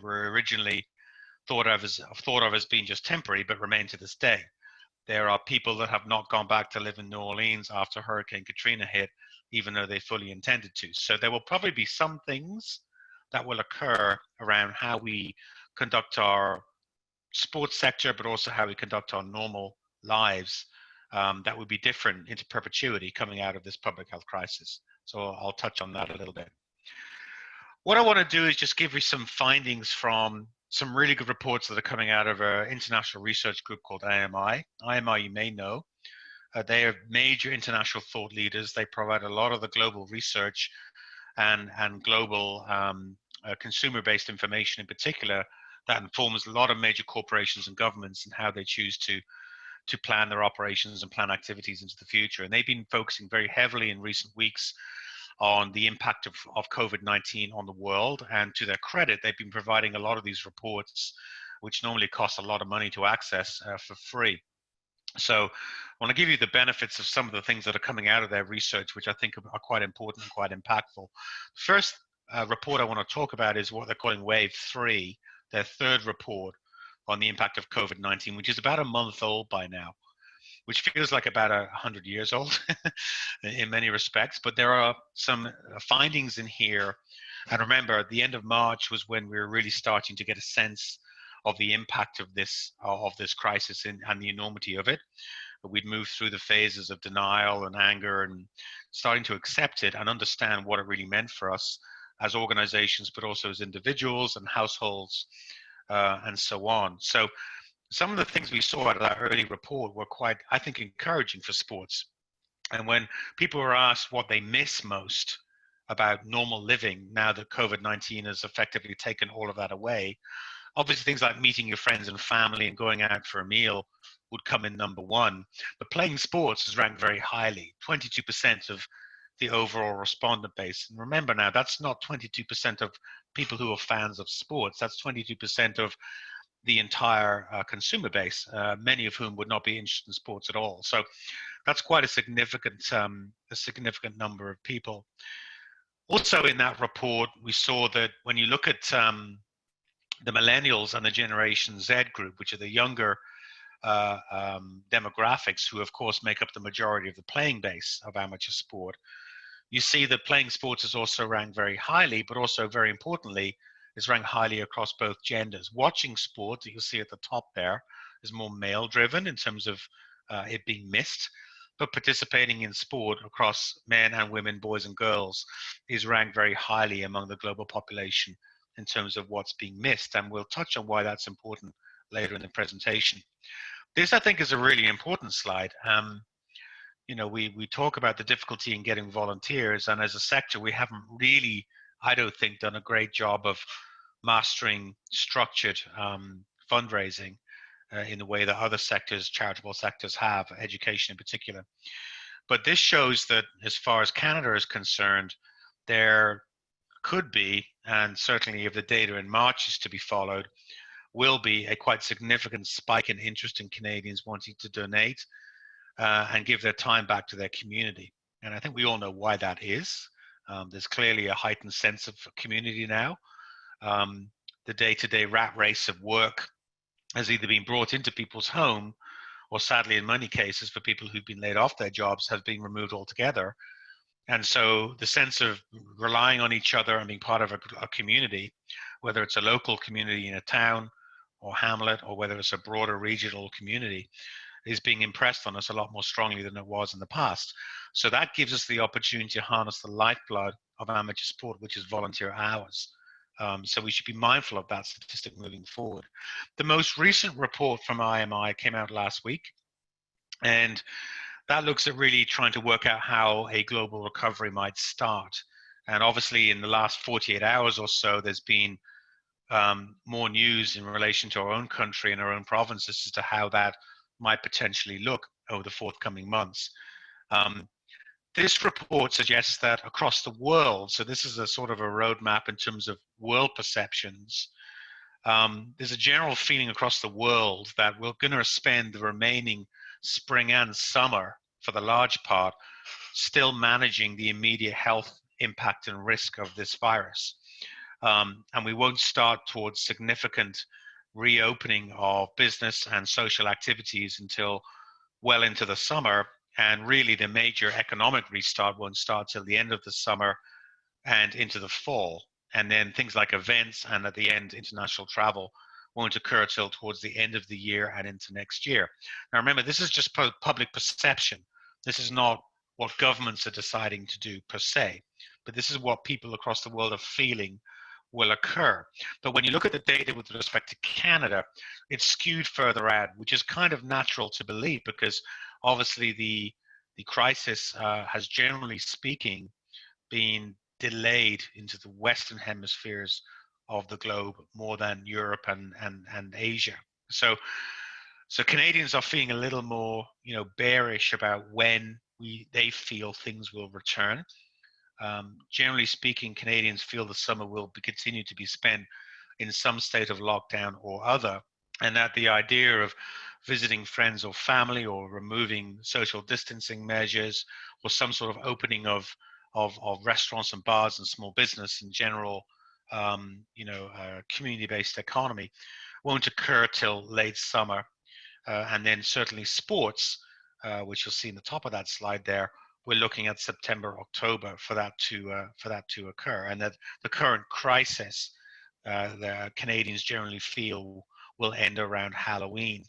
that were originally thought of as being just temporary, but remain to this day. There are people that have not gone back to live in New Orleans after Hurricane Katrina hit, even though they fully intended to. So there will probably be some things that will occur around how we conduct our sports sector, but also how we conduct our normal lives, that would be different into perpetuity coming out of this public health crisis. So I'll touch on that a little bit. What I want to do is just give you some findings from some really good reports that are coming out of an international research group called IMI. IMI, you may know. They are major international thought leaders. They provide a lot of the global research and global consumer-based information in particular that informs a lot of major corporations and governments and how they choose to plan their operations and plan activities into the future. And they've been focusing very heavily in recent weeks on the impact of COVID-19 on the world. And to their credit, they've been providing a lot of these reports, which normally cost a lot of money to access, for free. So I want to give you the benefits of some of the things that are coming out of their research, which I think are quite important and quite impactful. First report I want to talk about is what they're calling Wave 3, their third report on the impact of COVID-19, which is about a month old by now, which feels like about 100 years old in many respects. But there are some findings in here. And remember, at the end of March was when we were really starting to get a sense of the impact of this crisis and the enormity of it. We'd moved through the phases of denial and anger and starting to accept it and understand what it really meant for us as organizations, but also as individuals and households, and so on. So some of the things we saw out of that early report were quite, I think, encouraging for sports. And when people were asked what they miss most about normal living now that COVID-19 has effectively taken all of that away, obviously things like meeting your friends and family and going out for a meal would come in number one. But playing sports is ranked very highly, 22% of the overall respondent base. And remember now, that's not 22% of people who are fans of sports. That's 22% of the entire consumer base, many of whom would not be interested in sports at all. So that's quite a significant number of people. Also in that report, we saw that when you look at the millennials and the Generation Z group, which are the younger demographics who of course make up the majority of the playing base of amateur sport, you see that playing sports is also ranked very highly, but also very importantly, is ranked highly across both genders. Watching sport, that you'll see at the top there, is more male driven in terms of it being missed, but participating in sport across men and women, boys and girls, is ranked very highly among the global population in terms of what's being missed. And we'll touch on why that's important later in the presentation. This, I think, is a really important slide. You know, we talk about the difficulty in getting volunteers, and as a sector, we haven't really, I don't think, done a great job of mastering structured fundraising in the way that other sectors, charitable sectors have, education in particular. But this shows that as far as Canada is concerned, there could be, and certainly if the data in March is to be followed, will be a quite significant spike in interest in Canadians wanting to donate and give their time back to their community. And I think we all know why that is. There's clearly a heightened sense of community now. The day-to-day rat race of work has either been brought into people's home, or sadly in many cases for people who've been laid off their jobs, has been removed altogether. And so the sense of relying on each other and being part of a community, whether it's a local community in a town or hamlet, or whether it's a broader regional community, is being impressed on us a lot more strongly than it was in the past. So that gives us the opportunity to harness the lifeblood of amateur sport, which is volunteer hours. So we should be mindful of that statistic moving forward. The most recent report from IMI came out last week, and that looks at really trying to work out how a global recovery might start. And obviously in the last 48 hours or so, there's been more news in relation to our own country and our own provinces as to how that might potentially look over the forthcoming months. This report suggests that across the world, so this is a sort of a roadmap in terms of world perceptions, there's a general feeling across the world that we're going to spend the remaining spring and summer, for the large part, still managing the immediate health impact and risk of this virus. and we won't start towards significant reopening of business and social activities until well into the summer. And really, the major economic restart won't start till the end of the summer and into the fall. And then things like events and at the end, international travel won't occur till towards the end of the year and into next year. Now, remember, this is just public perception. This is not what governments are deciding to do per se, but this is what people across the world are feeling will occur. But when you look at the data with respect to Canada, it's skewed further out, which is kind of natural to believe because obviously the crisis has, generally speaking, been delayed into the Western hemispheres of the globe more than Europe and Asia. So Canadians are feeling a little more, bearish about when they feel things will return. Generally speaking, Canadians feel the summer will continue to be spent in some state of lockdown or other, and that the idea of visiting friends or family or removing social distancing measures or some sort of opening of restaurants and bars and small business in general, community-based economy won't occur till late summer. And then certainly sports, which you'll see in the top of that slide there, we're looking at September, October for that to occur, and that the current crisis, the Canadians generally feel, will end around Halloween.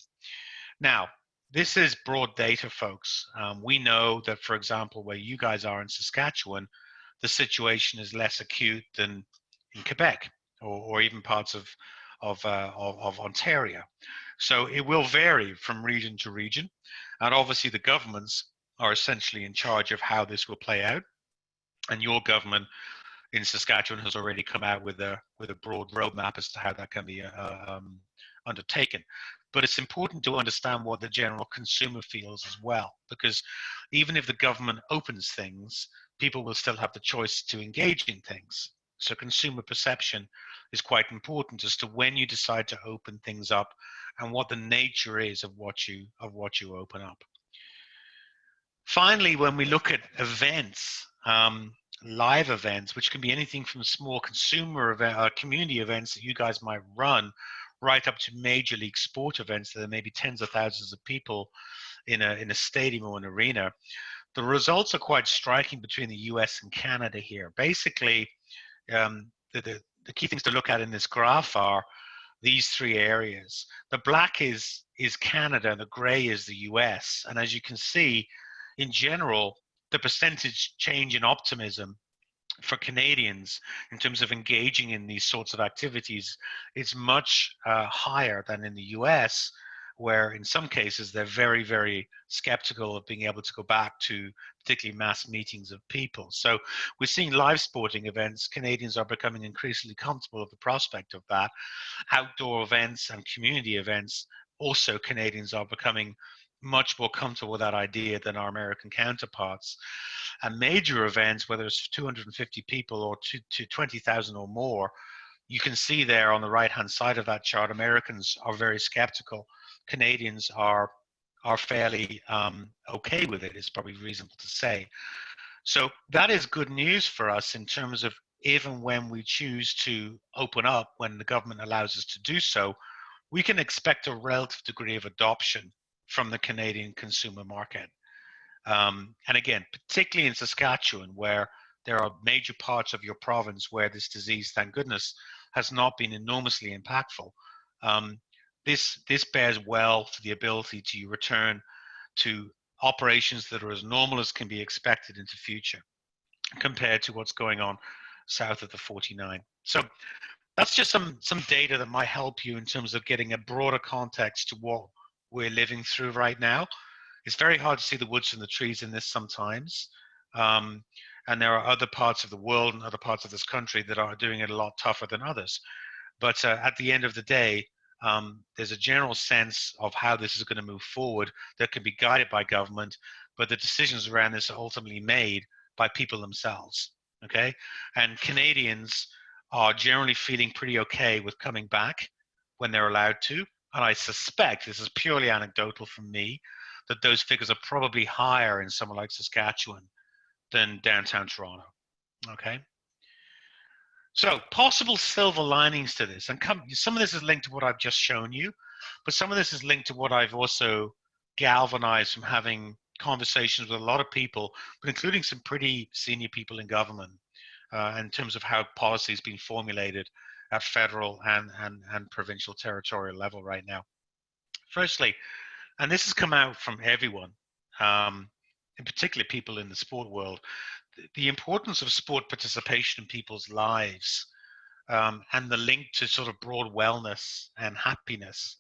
Now, this is broad data, folks. We know that, for example, where you guys are in Saskatchewan, the situation is less acute than in Quebec or even parts of Ontario. So it will vary from region to region, and obviously the governments are essentially in charge of how this will play out. And your government in Saskatchewan has already come out with a broad roadmap as to how that can be undertaken. But it's important to understand what the general consumer feels as well, because even if the government opens things, people will still have the choice to engage in things. So consumer perception is quite important as to when you decide to open things up and what the nature is of what you open up. Finally, when we look at events, live events, which can be anything from small consumer event, community events that you guys might run, right up to major league sport events that are maybe tens of thousands of people in a stadium or an arena, the results are quite striking between the US and Canada here. Basically, the key things to look at in this graph are these three areas. The black is Canada, and the gray is the US. And as you can see, in general, the percentage change in optimism for Canadians in terms of engaging in these sorts of activities is much higher than in the US, where in some cases they're very, very skeptical of being able to go back to particularly mass meetings of people. So we're seeing live sporting events. Canadians are becoming increasingly comfortable with the prospect of that. Outdoor events and community events, also Canadians are becoming much more comfortable with that idea than our American counterparts. And major events, whether it's 250 people or to 20,000 or more, you can see there on the right-hand side of that chart, Americans are very skeptical. Canadians are fairly okay with it, is probably reasonable to say. So that is good news for us in terms of even when we choose to open up, when the government allows us to do so, we can expect a relative degree of adoption from the Canadian consumer market. And again, particularly in Saskatchewan, where there are major parts of your province where this disease, thank goodness, has not been enormously impactful. This bears well for the ability to return to operations that are as normal as can be expected into future compared to what's going on south of the 49. So that's just some data that might help you in terms of getting a broader context to what we're living through right now. It's very hard to see the woods from the trees in this sometimes. And there are other parts of the world and other parts of this country that are doing it a lot tougher than others. But at the end of the day, there's a general sense of how this is going to move forward that can be guided by government, but the decisions around this are ultimately made by people themselves, okay? And Canadians are generally feeling pretty okay with coming back when they're allowed to. And I suspect, this is purely anecdotal from me, that those figures are probably higher in somewhere like Saskatchewan than downtown Toronto, okay? So possible silver linings to this, and some of this is linked to what I've just shown you, but some of this is linked to what I've also galvanized from having conversations with a lot of people, but including some pretty senior people in government, in terms of how policy is being formulated at federal and provincial territorial level right now. Firstly, and this has come out from everyone, in particular people in the sport world, the importance of sport participation in people's lives, and the link to sort of broad wellness and happiness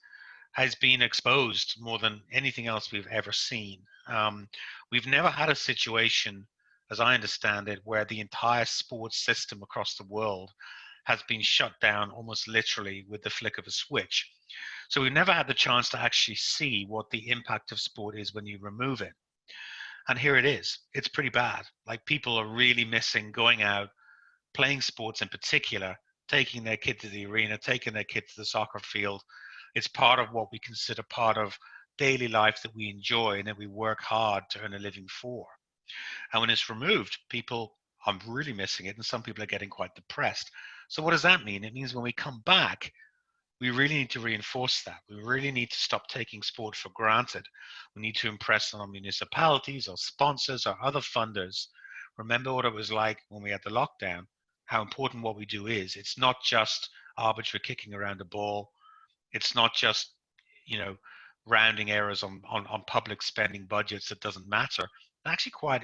has been exposed more than anything else we've ever seen. We've never had a situation, as I understand it, where the entire sports system across the world has been shut down almost literally with the flick of a switch. So we've never had the chance to actually see what the impact of sport is when you remove it. And here it is. It's pretty bad. Like, people are really missing going out, playing sports in particular, taking their kid to the arena, taking their kid to the soccer field. It's part of what we consider part of daily life that we enjoy and that we work hard to earn a living for. And when it's removed, people are really missing it, and some people are getting quite depressed. So what does that mean? It means when we come back, we really need to reinforce that. We really need to stop taking sport for granted. We need to impress on our municipalities, our sponsors, our other funders. Remember what it was like when we had the lockdown, how important what we do is. It's not just arbitrary kicking around a ball. It's not just, rounding errors on public spending budgets that doesn't matter. Actually quite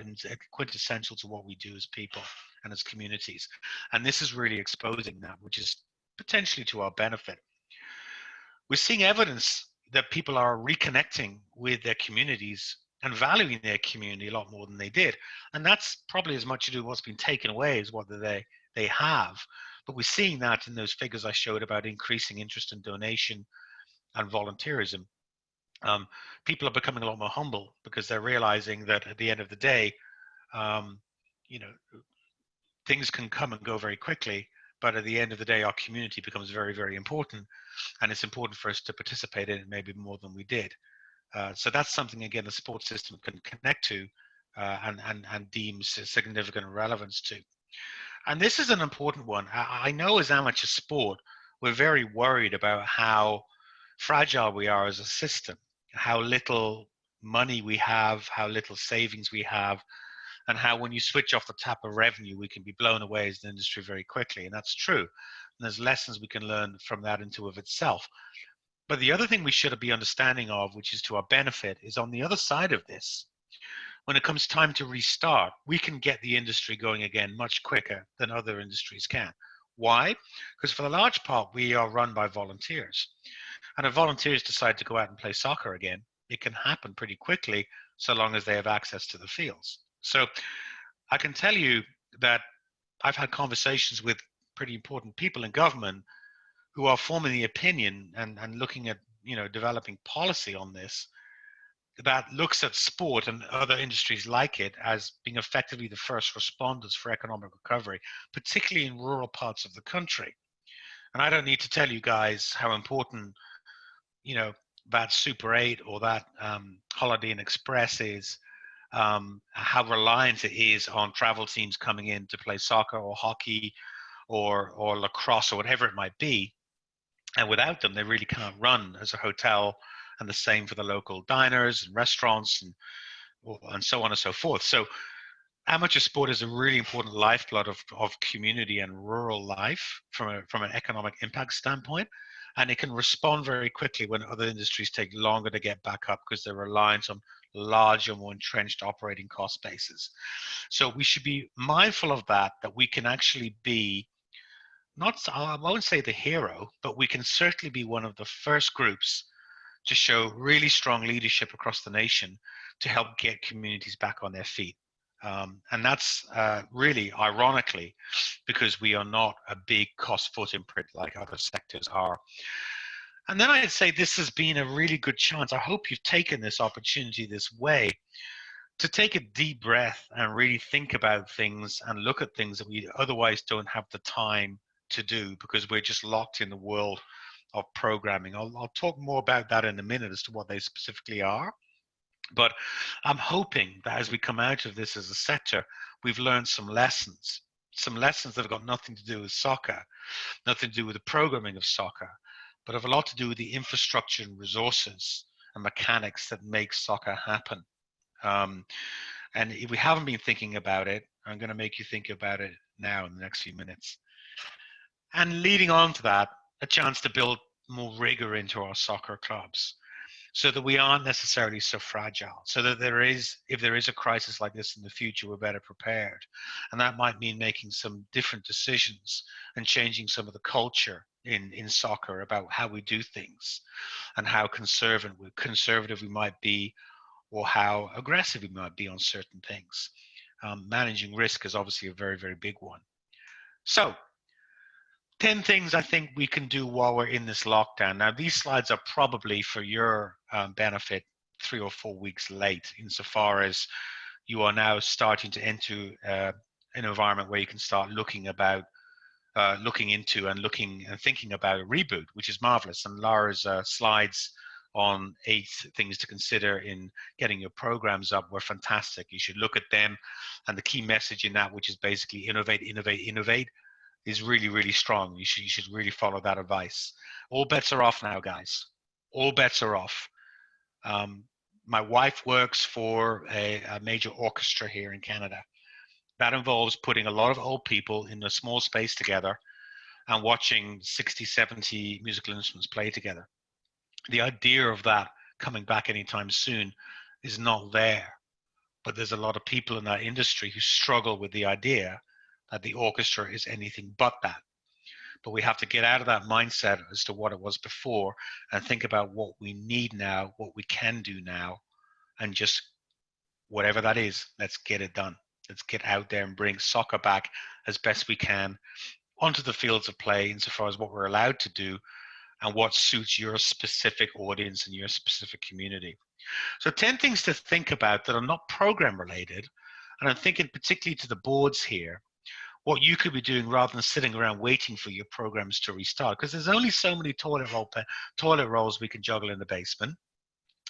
quintessential to what we do as people and as communities. And this is really exposing that, which is potentially to our benefit. We're seeing evidence that people are reconnecting with their communities and valuing their community a lot more than they did. And that's probably as much to do with what's been taken away as what they have. But we're seeing that in those figures I showed about increasing interest in donation and volunteerism. People are becoming a lot more humble because they're realizing that at the end of the day, um, you know, things can come and go very quickly, but at the end of the day, our community becomes very, very important, and it's important for us to participate in it maybe more than we did. So that's something, again, the sports system can connect to, and deems significant relevance to. And this is an important one. I know as amateur sport, we're very worried about how fragile we are as a system, how little money we have, how little savings we have, and how when you switch off the tap of revenue, we can be blown away as an industry very quickly. And that's true. And there's lessons we can learn from that into of itself. But the other thing we should be understanding of, which is to our benefit, is on the other side of this. When it comes time to restart, we can get the industry going again much quicker than other industries can. Why? Because for the large part, we are run by volunteers. And if volunteers decide to go out and play soccer again, it can happen pretty quickly so long as they have access to the fields. So I can tell you that I've had conversations with pretty important people in government who are forming the opinion and looking at, developing policy on this that looks at sport and other industries like it as being effectively the first responders for economic recovery, particularly in rural parts of the country. And I don't need to tell you guys how important, that Super 8 or that Holiday Inn Express is, how reliant it is on travel teams coming in to play soccer or hockey or lacrosse or whatever it might be. And without them, they really can't run as a hotel, and the same for the local diners and restaurants and so on and so forth. So amateur sport is a really important lifeblood of community and rural life from an economic impact standpoint. And it can respond very quickly when other industries take longer to get back up because they're reliant on larger, more entrenched operating cost bases. So we should be mindful of that we can actually be, not, I won't say the hero, but we can certainly be one of the first groups to show really strong leadership across the nation to help get communities back on their feet. And that's really ironically because we are not a big cost footprint like other sectors are. And then I'd say this has been a really good chance. I hope you've taken this opportunity this way to take a deep breath and really think about things and look at things that we otherwise don't have the time to do because we're just locked in the world of programming. I'll talk more about that in a minute as to what they specifically are. But I'm hoping that as we come out of this as a sector, we've learned some lessons. some lessons that have got nothing to do with soccer, nothing to do with the programming of soccer, but have a lot to do with the infrastructure and resources and mechanics that make soccer happen. And if we haven't been thinking about it, I'm going to make you think about it now in the next few minutes. And leading on to that, a chance to build more rigor into our soccer clubs so that we aren't necessarily so fragile, so that if there is a crisis like this in the future, we're better prepared. And that might mean making some different decisions and changing some of the culture in soccer about how we do things and how conservative we might be, or how aggressive we might be on certain things. Managing risk is obviously a very, very big one. So 10 things I think we can do while we're in this lockdown. Now, these slides are probably for your benefit 3 or 4 weeks late, insofar as you are now starting to enter an environment where you can start looking into and thinking about a reboot, which is marvelous. And Lara's slides on 8 things to consider in getting your programs up were fantastic. You should look at them, and the key message in that, which is basically innovate, innovate, innovate, is really, really strong. You should really follow that advice. All bets are off now, guys. All bets are off. My wife works for a major orchestra here in Canada. That involves putting a lot of old people in a small space together and watching 60, 70 musical instruments play together. The idea of that coming back anytime soon is not there. But there's a lot of people in that industry who struggle with the idea that the orchestra is anything but that. But we have to get out of that mindset as to what it was before and think about what we need now, what we can do now, and just whatever that is, let's get it done. Let's get out there and bring soccer back as best we can onto the fields of play insofar as what we're allowed to do and what suits your specific audience and your specific community. So 10 things to think about that are not program related, and I'm thinking particularly to the boards here, what you could be doing rather than sitting around waiting for your programs to restart, because there's only so many toilet rolls we can juggle in the basement.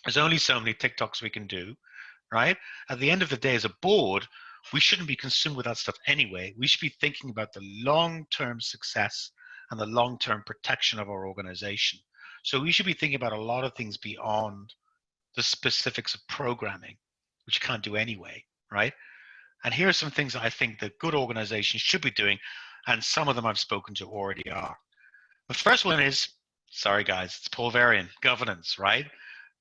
There's only so many TikToks we can do, right? At the end of the day, as a board, we shouldn't be consumed with that stuff anyway. We should be thinking about the long-term success and the long-term protection of our organization. So we should be thinking about a lot of things beyond the specifics of programming, which you can't do anyway, right? And here are some things that I think that good organizations should be doing, and some of them I've spoken to already are. The first one is, sorry guys, it's Paul Varian, governance, right?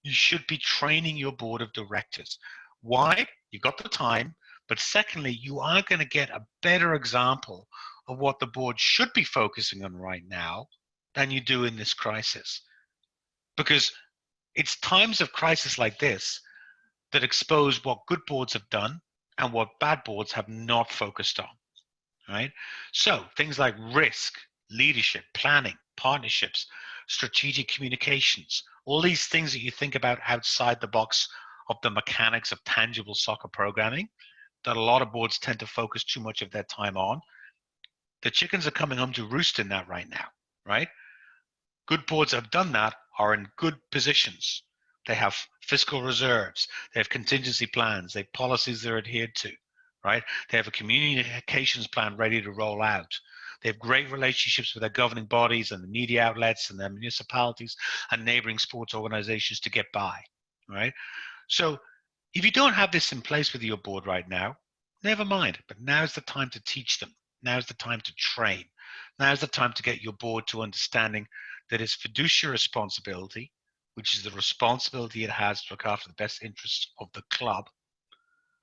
You should be training your board of directors. Why? You've got the time, but secondly, you are going to get a better example of what the board should be focusing on right now than you do in this crisis. Because it's times of crisis like this that expose what good boards have done and what bad boards have not focused on, right? So things like risk, leadership, planning, partnerships, strategic communications, all these things that you think about outside the box of the mechanics of tangible soccer programming that a lot of boards tend to focus too much of their time on. The chickens are coming home to roost in that right now, right? Good boards that have done that are in good positions. They have fiscal reserves. They have contingency plans. They have policies they're adhered to, right? They have a communications plan ready to roll out. They have great relationships with their governing bodies and the media outlets and their municipalities and neighboring sports organizations to get by, right? So if you don't have this in place with your board right now, never mind. But now's the time to teach them. Now's the time to train. Now's the time to get your board to understanding that it's fiduciary responsibility, which is the responsibility it has to look after the best interests of the club,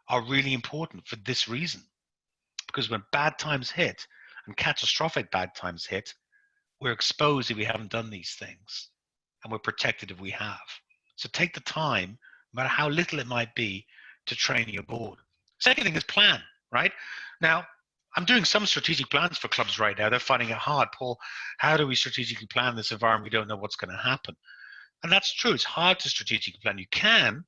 are really important for this reason. Because when bad times hit, and catastrophic bad times hit, we're exposed if we haven't done these things, and we're protected if we have. So take the time, no matter how little it might be, to train your board. Second thing is plan, right? Now, I'm doing some strategic plans for clubs right now. They're finding it hard. Paul, how do we strategically plan this environment? We don't know what's going to happen. And that's true. It's hard to strategically plan. You can,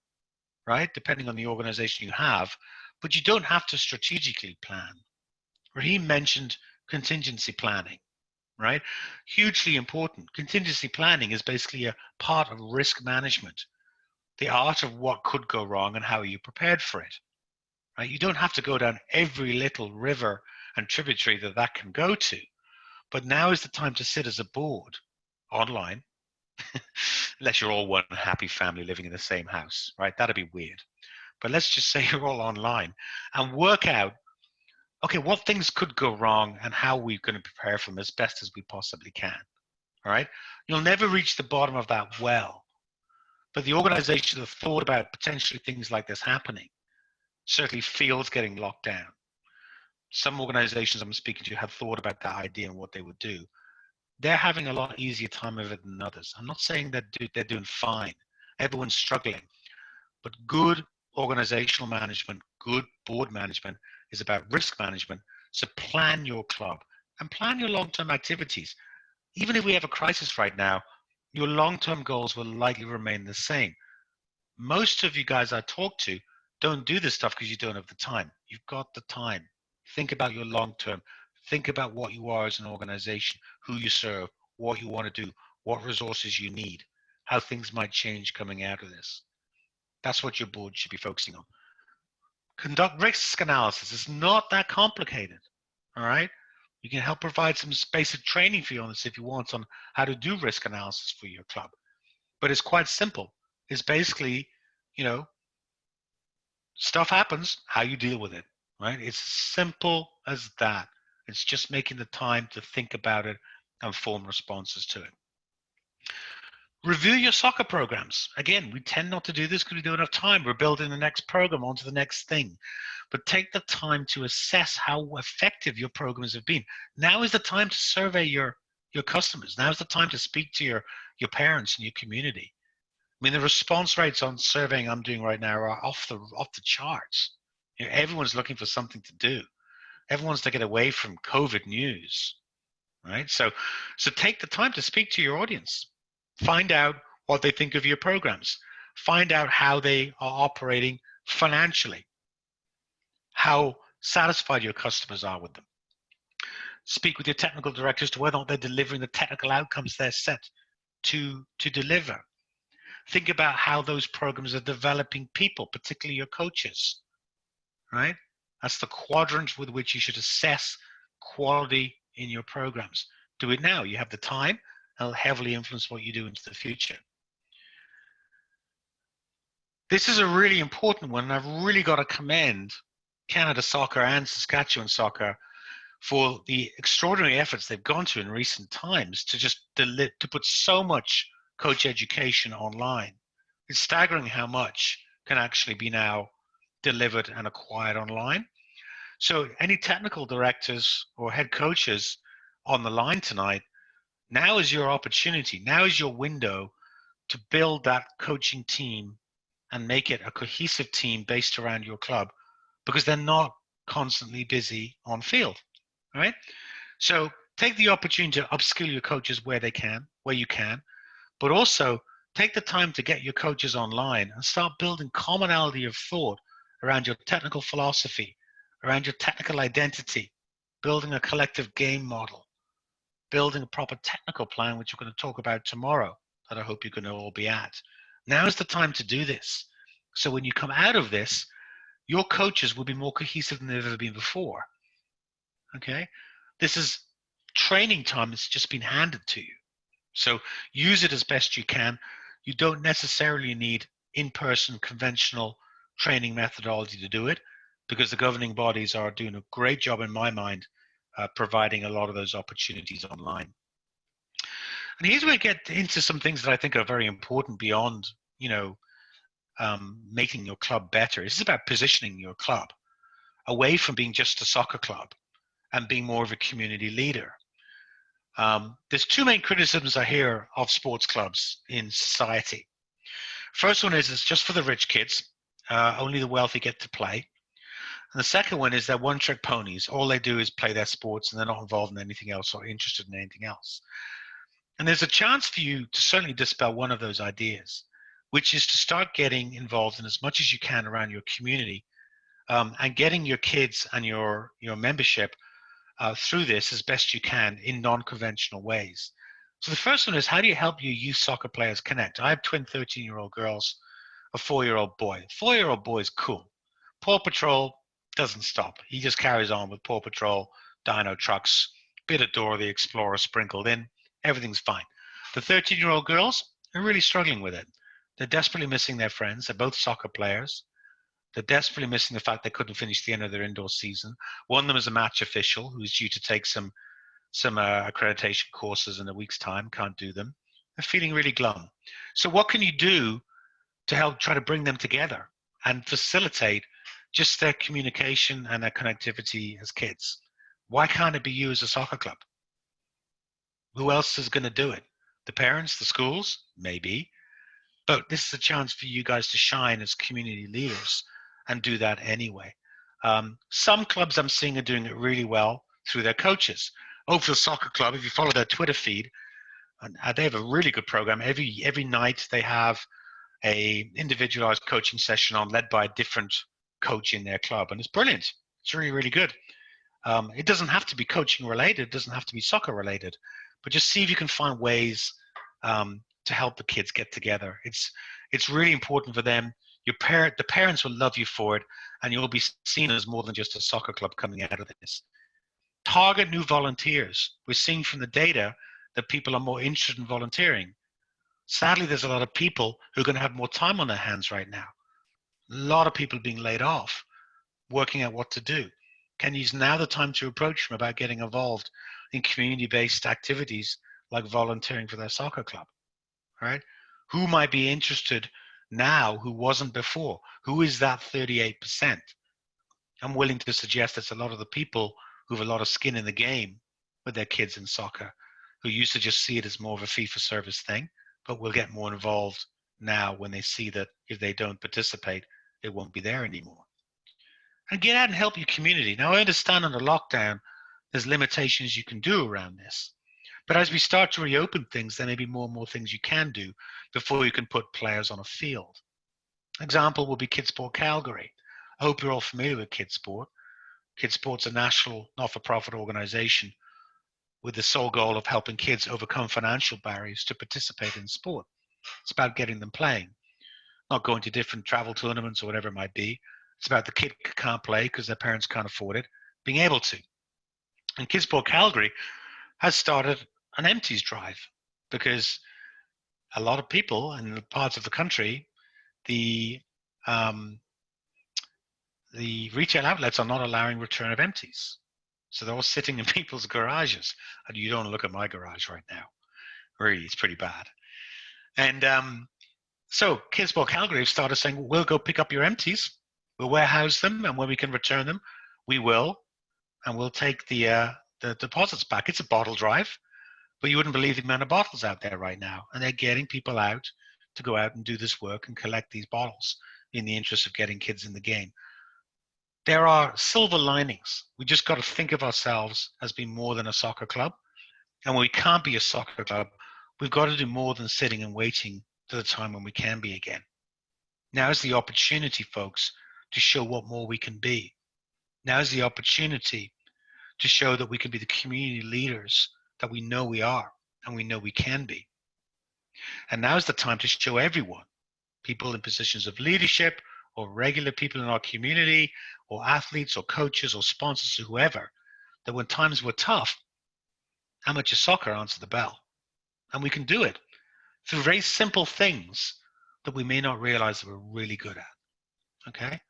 right, depending on the organization you have, but you don't have to strategically plan. Raheem mentioned contingency planning, right? Hugely important. Contingency planning is basically a part of risk management, the art of what could go wrong and how are you prepared for it, right? You don't have to go down every little river and tributary that that can go to. But now is the time to sit as a board online, unless you're all one happy family living in the same house, right? That'd be weird. But let's just say you're all online and work out, okay, what things could go wrong and how we're going to prepare for them as best as we possibly can. All right? You'll never reach the bottom of that well. But the organizations have thought about potentially things like this happening. Certainly fields getting locked down. Some organizations I'm speaking to have thought about that idea and what they would do. They're having a lot easier time of it than others. I'm not saying that they're doing fine. Everyone's struggling. But good organizational management, good board management is about risk management. So plan your club and plan your long-term activities. Even if we have a crisis right now, your long-term goals will likely remain the same. Most of you guys I talk to don't do this stuff because you don't have the time. You've got the time. Think about your long-term. Think about what you are as an organization, who you serve, what you want to do, what resources you need, how things might change coming out of this. That's what your board should be focusing on. Conduct risk analysis. It's not that complicated, all right? You can help provide some basic training for you on this if you want on how to do risk analysis for your club. But it's quite simple. It's basically, stuff happens, how you deal with it, right? It's as simple as that. It's just making the time to think about it and form responses to it. Review your soccer programs. Again, we tend not to do this because we don't have time. We're building the next program onto the next thing. But take the time to assess how effective your programs have been. Now is the time to survey your customers. Now is the time to speak to your parents and your community. I mean, the response rates on surveying I'm doing right now are off the charts. Everyone's looking for something to do. Everyone's to get away from COVID news, right? So take the time to speak to your audience. Find out what they think of your programs. Find out how they are operating financially, how satisfied your customers are with them. Speak with your technical directors to whether or not they're delivering the technical outcomes they're set to deliver. Think about how those programs are developing people, particularly your coaches, right? That's the quadrant with which you should assess quality in your programs. Do it now. You have the time. It'll heavily influence what you do into the future. This is a really important one, and I've really got to commend Canada Soccer and Saskatchewan Soccer for the extraordinary efforts they've gone to in recent times to just to put so much coach education online. It's staggering how much can actually be now delivered and acquired online. So any technical directors or head coaches on the line tonight, now is your opportunity. Now is your window to build that coaching team and make it a cohesive team based around your club, because they're not constantly busy on field, right? So take the opportunity to upskill your coaches where you can, but also take the time to get your coaches online and start building commonality of thought around your technical philosophy, around your technical identity, building a collective game model, building a proper technical plan, which we're going to talk about tomorrow, that I hope you're going to all be at. Now is the time to do this. So when you come out of this, your coaches will be more cohesive than they've ever been before. Okay? This is training time that's just been handed to you. So use it as best you can. You don't necessarily need in-person conventional training methodology to do it, because the governing bodies are doing a great job, in my mind, providing a lot of those opportunities online. And here's where we get into some things that I think are very important beyond, making your club better. This is about positioning your club away from being just a soccer club and being more of a community leader. There's two main criticisms I hear of sports clubs in society. First one is it's just for the rich kids. Only the wealthy get to play. And the second one is they're one-trick ponies. All they do is play their sports, and they're not involved in anything else or interested in anything else. And there's a chance for you to certainly dispel one of those ideas, which is to start getting involved in as much as you can around your community, and getting your kids and your membership through this as best you can in non-conventional ways. So the first one is, how do you help your youth soccer players connect? I have twin 13-year-old girls, a 4-year-old boy. 4-year-old boy is cool. Paw Patrol doesn't stop. He just carries on with Paw Patrol dyno trucks, bit of Dora the Explorer sprinkled in, everything's fine. The 13-year-old girls are really struggling with it. They're desperately missing their friends. They're both soccer players. They're desperately missing the fact they couldn't finish the end of their indoor season. One of them is a match official who's due to take some accreditation courses in a week's time, can't do them. They're feeling really glum. So what can you do to help try to bring them together and facilitate just their communication and their connectivity as kids? Why can't it be you as a soccer club? Who else is going to do it? The parents, the schools? Maybe. But this is a chance for you guys to shine as community leaders and do that anyway. Some clubs I'm seeing are doing it really well through their coaches. Oakville Soccer Club, if you follow their Twitter feed, they have a really good program. Every night they have a individualized coaching session on, led by a different coach in their club, and it's brilliant. It's really, really good. It doesn't have to be coaching related. It doesn't have to be soccer related, but just see if you can find ways to help the kids get together. It's really important for them. The parents will love you for it, and you'll be seen as more than just a soccer club coming out of this. Target new volunteers. We're seeing from the data that people are more interested in volunteering. Sadly, there's a lot of people who are going to have more time on their hands right now. A lot of people being laid off, working out what to do. Can use now the time to approach them about getting involved in community-based activities like volunteering for their soccer club, right? Who might be interested now who wasn't before? Who is that 38%? I'm willing to suggest it's a lot of the people who have a lot of skin in the game with their kids in soccer, who used to just see it as more of a fee-for-service thing, but will get more involved now when they see that if they don't participate, it won't be there anymore. And get out and help your community. Now, I understand under lockdown, there's limitations you can do around this. But as we start to reopen things, there may be more and more things you can do before you can put players on a field. Example will be Kidsport Calgary. I hope you're all familiar with Kidsport. Kidsport's a national not-for-profit organization with the sole goal of helping kids overcome financial barriers to participate in sport. It's about getting them playing, not going to different travel tournaments or whatever it might be. It's about the kid who can't play because their parents can't afford it, being able to. And Kidsport Calgary has started an empties drive because a lot of people in parts of the country, the retail outlets are not allowing return of empties. So they're all sitting in people's garages. And you don't look at my garage right now. Really, it's pretty bad. And so Kidsport Calgary have started saying, we'll go pick up your empties. We'll warehouse them, and when we can return them, we will. And we'll take the deposits back. It's a bottle drive, but you wouldn't believe the amount of bottles out there right now. And they're getting people out to go out and do this work and collect these bottles in the interest of getting kids in the game. There are silver linings. We just got to think of ourselves as being more than a soccer club. And when we can't be a soccer club, we've got to do more than sitting and waiting to the time when we can be again. Now is the opportunity, folks, to show what more we can be. Now is the opportunity to show that we can be the community leaders that we know we are and we know we can be. And now is the time to show everyone, people in positions of leadership or regular people in our community or athletes or coaches or sponsors or whoever, that when times were tough, amateur soccer answered the bell. And we can do it through very simple things that we may not realize that we're really good at, okay?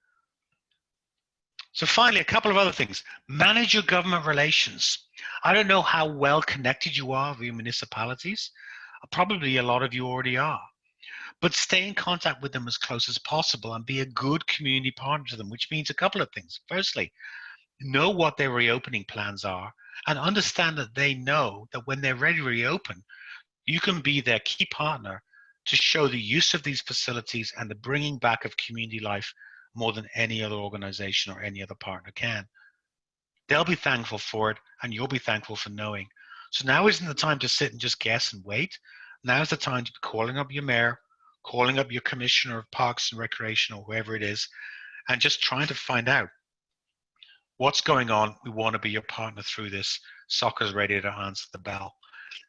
So finally, a couple of other things. Manage your government relations. I don't know how well connected you are with your municipalities. Probably a lot of you already are. But stay in contact with them as close as possible and be a good community partner to them, which means a couple of things. Firstly, know what their reopening plans are and understand that they know that when they're ready to reopen, you can be their key partner to show the use of these facilities and the bringing back of community life more than any other organization or any other partner can. They'll be thankful for it, and you'll be thankful for knowing. So now isn't the time to sit and just guess and wait. Now is the time to be calling up your mayor, calling up your commissioner of parks and recreation or whoever it is, and just trying to find out what's going on. We want to be your partner through this. Soccer's ready to answer the bell.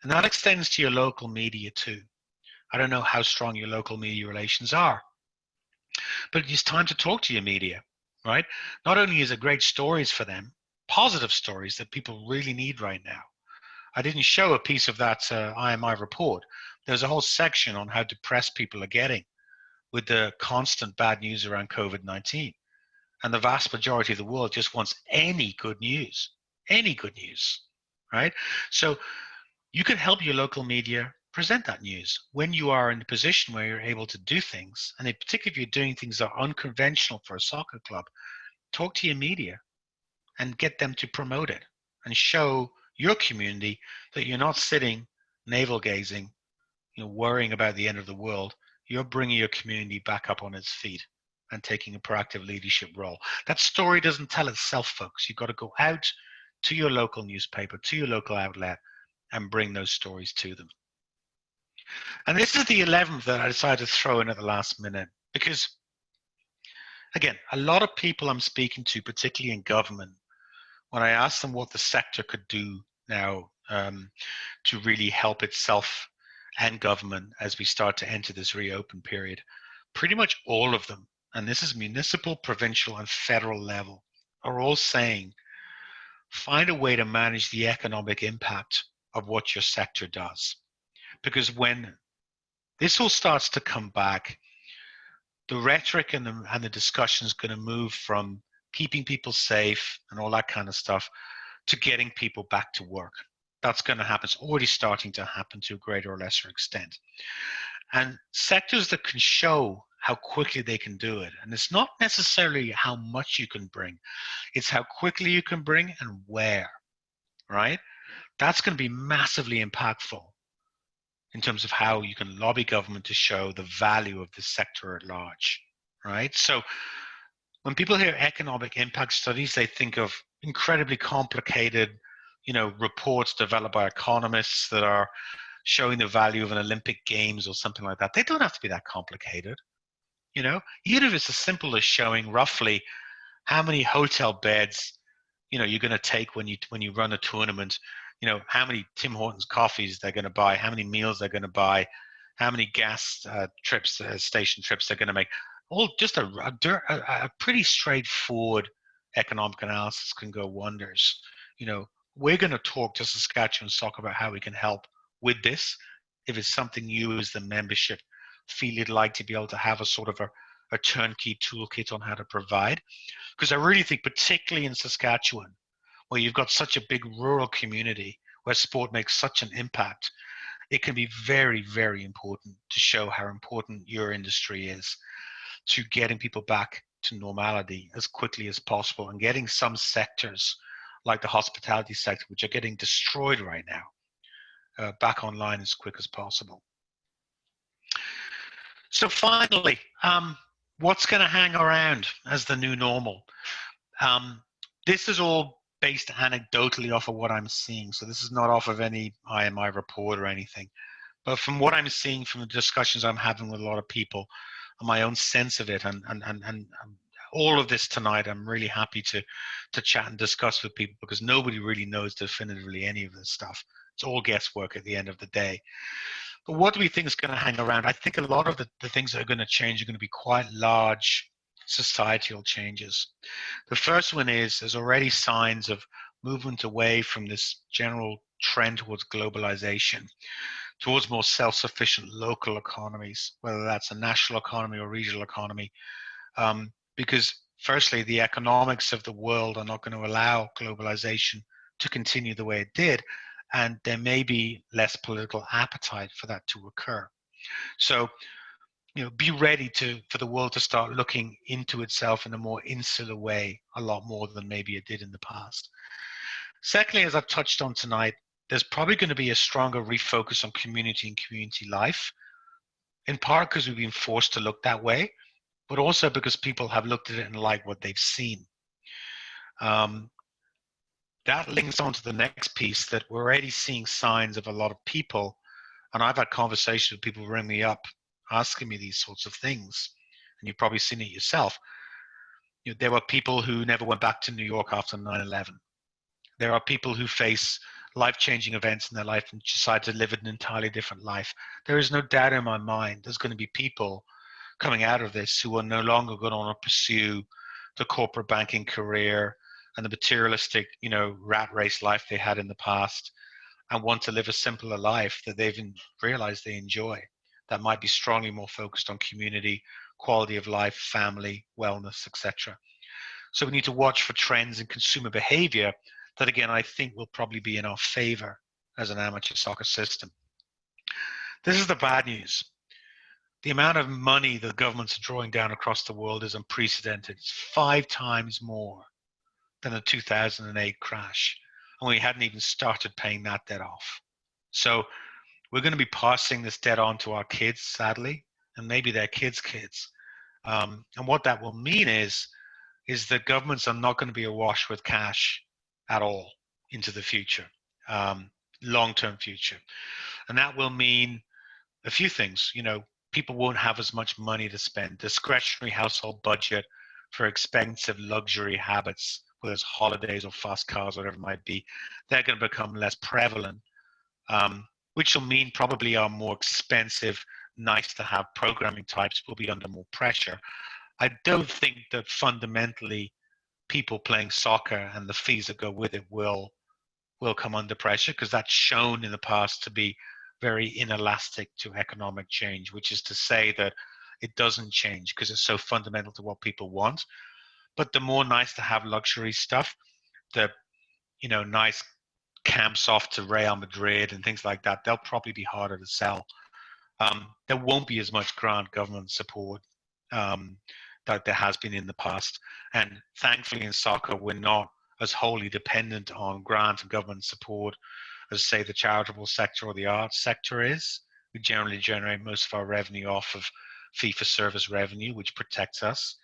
And that extends to your local media too. I don't know how strong your local media relations are, but it's time to talk to your media, right? Not only is it great stories for them, positive stories that people really need right now. I didn't show a piece of that IMI report. There's a whole section on how depressed people are getting with the constant bad news around COVID-19. And the vast majority of the world just wants any good news, right? So you can help your local media present that news when you are in a position where you're able to do things, and particularly if you're doing things that are unconventional for a soccer club. Talk to your media and get them to promote it and show your community that you're not sitting navel gazing, worrying about the end of the world. You're bringing your community back up on its feet and taking a proactive leadership role. That story doesn't tell itself, folks. You've got to go out to your local newspaper, to your local outlet, and bring those stories to them. And this is the 11th that I decided to throw in at the last minute, because, again, a lot of people I'm speaking to, particularly in government, when I ask them what the sector could do now to really help itself and government as we start to enter this reopen period, pretty much all of them, and this is municipal, provincial, and federal level, are all saying, find a way to manage the economic impact of what your sector does. Because when this all starts to come back, the rhetoric and the discussion is going to move from keeping people safe and all that kind of stuff to getting people back to work. That's going to happen. It's already starting to happen to a greater or lesser extent. And sectors that can show how quickly they can do it, and it's not necessarily how much you can bring, it's how quickly you can bring and where, right? That's going to be massively impactful in terms of how you can lobby government to show the value of the sector at large, right? So when people hear economic impact studies, they think of incredibly complicated, reports developed by economists that are showing the value of an Olympic Games or something like that. They don't have to be that complicated, even if it's as simple as showing roughly how many hotel beds, you're going to take when you run a tournament, how many Tim Hortons coffees they're going to buy, how many meals they're going to buy, how many gas station trips they're going to make. All just a pretty straightforward economic analysis can go wonders. We're going to talk to Saskatchewan Soccer about how we can help with this. If it's something you as the membership feel you'd like to be able to have a sort of a turnkey toolkit on how to provide. Because I really think, particularly in Saskatchewan, where you've got such a big rural community where sport makes such an impact, it can be very, very important to show how important your industry is to getting people back to normality as quickly as possible and getting some sectors like the hospitality sector, which are getting destroyed right now, back online as quick as possible. So finally, what's going to hang around as the new normal? This is all based anecdotally off of what I'm seeing. So this is not off of any IMI report or anything. But from what I'm seeing from the discussions I'm having with a lot of people, and my own sense of it, and all of this tonight, I'm really happy to chat and discuss with people, because nobody really knows definitively any of this stuff. It's all guesswork at the end of the day. But what do we think is going to hang around? I think a lot of the things that are going to change are going to be quite large societal changes. The first one is there's already signs of movement away from this general trend towards globalization, towards more self-sufficient local economies, whether that's a national economy or regional economy, because firstly, the economics of the world are not going to allow globalization to continue the way it did, and there may be less political appetite for that to occur. So, be ready for the world to start looking into itself in a more insular way, a lot more than maybe it did in the past. Secondly, as I've touched on tonight, there's probably going to be a stronger refocus on community and community life, in part because we've been forced to look that way, but also because people have looked at it and liked what they've seen. That links on to the next piece, that we're already seeing signs of a lot of people, and I've had conversations with people ring me up asking me these sorts of things, and you've probably seen it yourself. There were people who never went back to New York after 9/11. There are people who face life-changing events in their life and decide to live an entirely different life. There is no doubt in my mind there's going to be people coming out of this who are no longer going to want to pursue the corporate banking career and the materialistic, rat race life they had in the past, and want to live a simpler life that they've realized they enjoy, that might be strongly more focused on community, quality of life, family, wellness, etc. So we need to watch for trends in consumer behavior that, again, I think will probably be in our favor as an amateur soccer system. This is the bad news. The amount of money the governments are drawing down across the world is unprecedented. It's 5 times more than the 2008 crash, and we hadn't even started paying that debt off. So we're going to be passing this debt on to our kids, sadly, and maybe their kids' kids. And what that will mean is that governments are not going to be awash with cash at all into the future, long-term future. And that will mean a few things. People won't have as much money to spend. Discretionary household budget for expensive luxury habits, whether it's holidays or fast cars, whatever it might be, they're going to become less prevalent, which will mean probably our more expensive, nice-to-have programming types will be under more pressure. I don't think that fundamentally people playing soccer and the fees that go with it will come under pressure, because that's shown in the past to be very inelastic to economic change, which is to say that it doesn't change because it's so fundamental to what people want. But the more nice to have luxury stuff, the nice camps off to Real Madrid and things like that, they'll probably be harder to sell. There won't be as much grant government support that there has been in the past. And thankfully in soccer, we're not as wholly dependent on grant and government support as, say, the charitable sector or the arts sector is. We generally generate most of our revenue off of fee-for-service revenue, which protects us.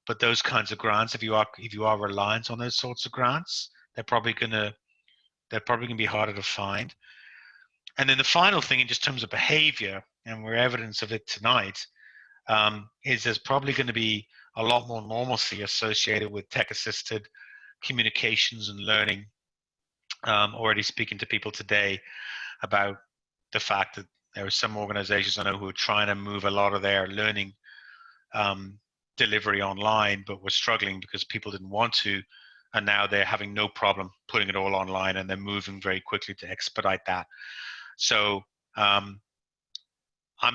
But those kinds of grants, if you are reliant on those sorts of grants, they're probably going to be harder to find. And then the final thing, in just terms of behavior, and we're evidence of it tonight, is there's probably going to be a lot more normalcy associated with tech-assisted communications and learning. Already speaking to people today about the fact that there are some organizations I know who are trying to move a lot of their learning delivery online, but were struggling because people didn't want to, and now they're having no problem putting it all online, and they're moving very quickly to expedite that. So I'm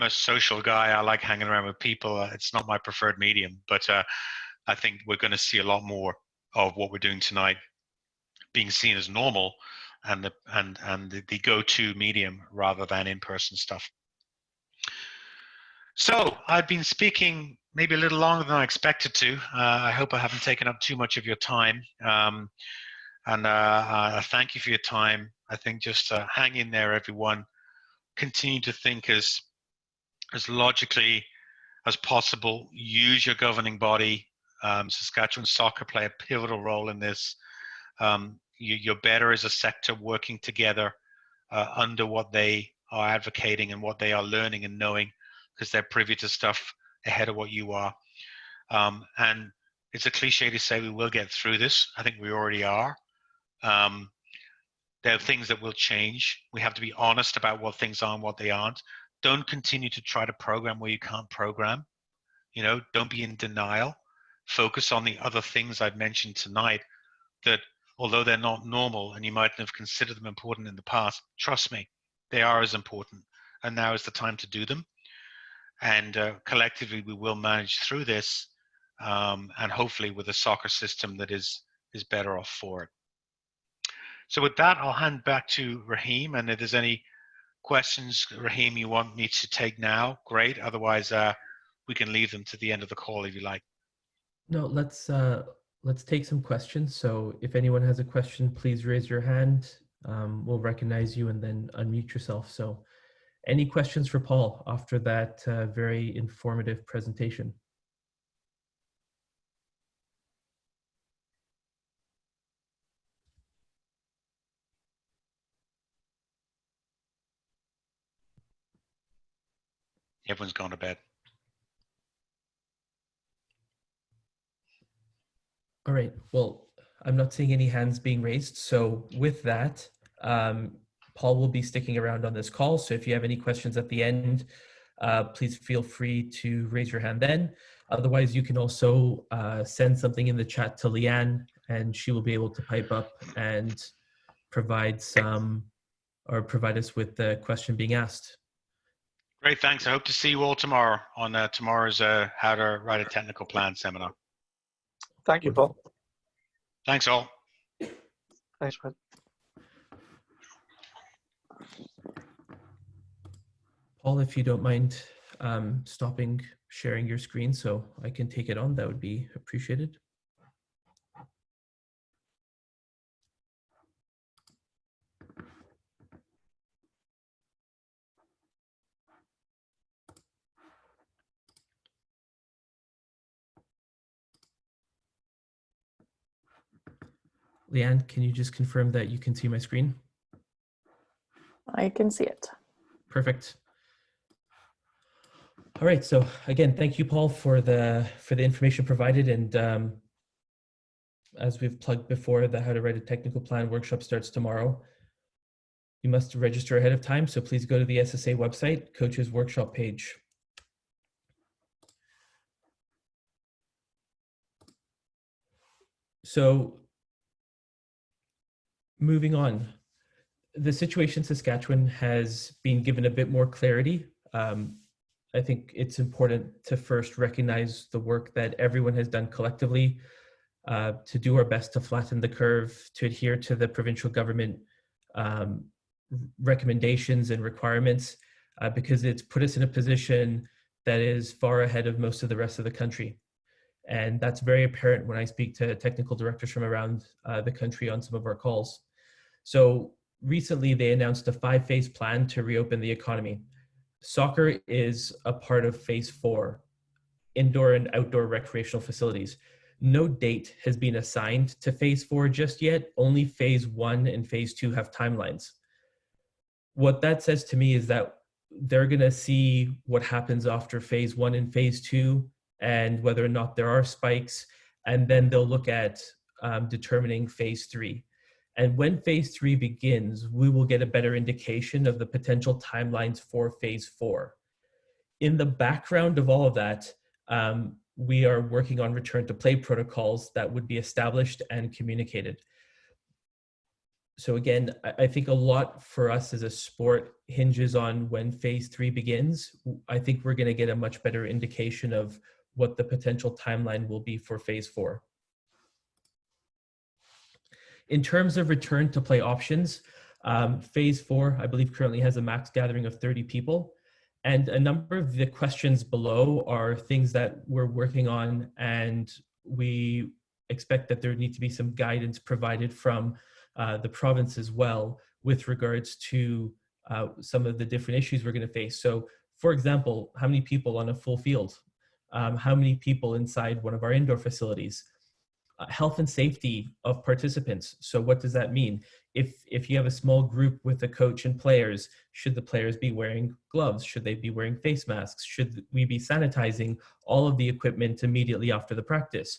a social guy. I like hanging around with people. It's not my preferred medium, but I think we're going to see a lot more of what we're doing tonight being seen as normal and the go-to medium rather than in-person stuff. So I've been speaking maybe a little longer than I expected to. I hope I haven't taken up too much of your time. And I thank you for your time. I think just hang in there, everyone. Continue to think as logically as possible. Use your governing body. Saskatchewan Soccer play a pivotal role in this. You're better as a sector working together under what they are advocating and what they are learning and knowing, because they're privy to stuff ahead of what you are. And it's a cliche to say we will get through this. I think we already are. There are things that will change. We have to be honest about what things are and what they aren't. Don't continue to try to program where you can't program. Don't be in denial. Focus on the other things I've mentioned tonight that, although they're not normal and you mightn't have considered them important in the past, trust me, they are as important. And now is the time to do them. And collectively, we will manage through this, and hopefully with a soccer system that is better off for it. So with that, I'll hand back to Raheem. And if there's any questions, Raheem, you want me to take now, great. Otherwise, we can leave them to the end of the call if you like. No, let's take some questions. So if anyone has a question, please raise your hand. We'll recognize you and then unmute yourself. So any questions for Paul after that very informative presentation? Everyone's gone to bed. All right. Well, I'm not seeing any hands being raised. So with that, Paul will be sticking around on this call. So if you have any questions at the end, please feel free to raise your hand then. Otherwise, you can also send something in the chat to Leanne, and she will be able to pipe up and provide us with the question being asked. Great, thanks. I hope to see you all tomorrow on tomorrow's How to Write a Technical Plan seminar. Thank you, Paul. Thanks all. Thanks, Fred. Paul, if you don't mind stopping sharing your screen so I can take it on, that would be appreciated. Leanne, can you just confirm that you can see my screen? I can see it. Perfect. All right. So again, thank you, Paul, for the information provided. And as we've plugged before, the How to Write a Technical Plan workshop starts tomorrow. You must register ahead of time, so please go to the SSA website, Coaches Workshop page. So moving on, the situation in Saskatchewan has been given a bit more clarity. I think it's important to first recognize the work that everyone has done collectively to do our best to flatten the curve, to adhere to the provincial government recommendations and requirements, because it's put us in a position that is far ahead of most of the rest of the country. And that's very apparent when I speak to technical directors from around the country on some of our calls. So recently they announced a 5-phase plan to reopen the economy. Soccer is a part of phase 4, indoor and outdoor recreational facilities. No date has been assigned to phase 4 just yet. Only phase 1 and phase 2 have timelines. What that says to me is that they're going to see what happens after phase 1 and phase 2 and whether or not there are spikes, and then they'll look at determining phase 3. And when phase 3 begins, we will get a better indication of the potential timelines for phase 4. In the background of all of that, we are working on return to play protocols that would be established and communicated. So again, I think a lot for us as a sport hinges on when phase 3 begins. I think we're going to get a much better indication of what the potential timeline will be for phase 4. In terms of return to play options, phase 4, I believe, currently has a max gathering of 30 people. And a number of the questions below are things that we're working on, and we expect that there need to be some guidance provided from the province as well with regards to some of the different issues we're going to face. So, for example, how many people on a full field? How many people inside one of our indoor facilities? Health and safety of participants. So what does that mean? If you have a small group with a coach and players, should the players be wearing gloves? Should they be wearing face masks? Should we be sanitizing all of the equipment immediately after the practice?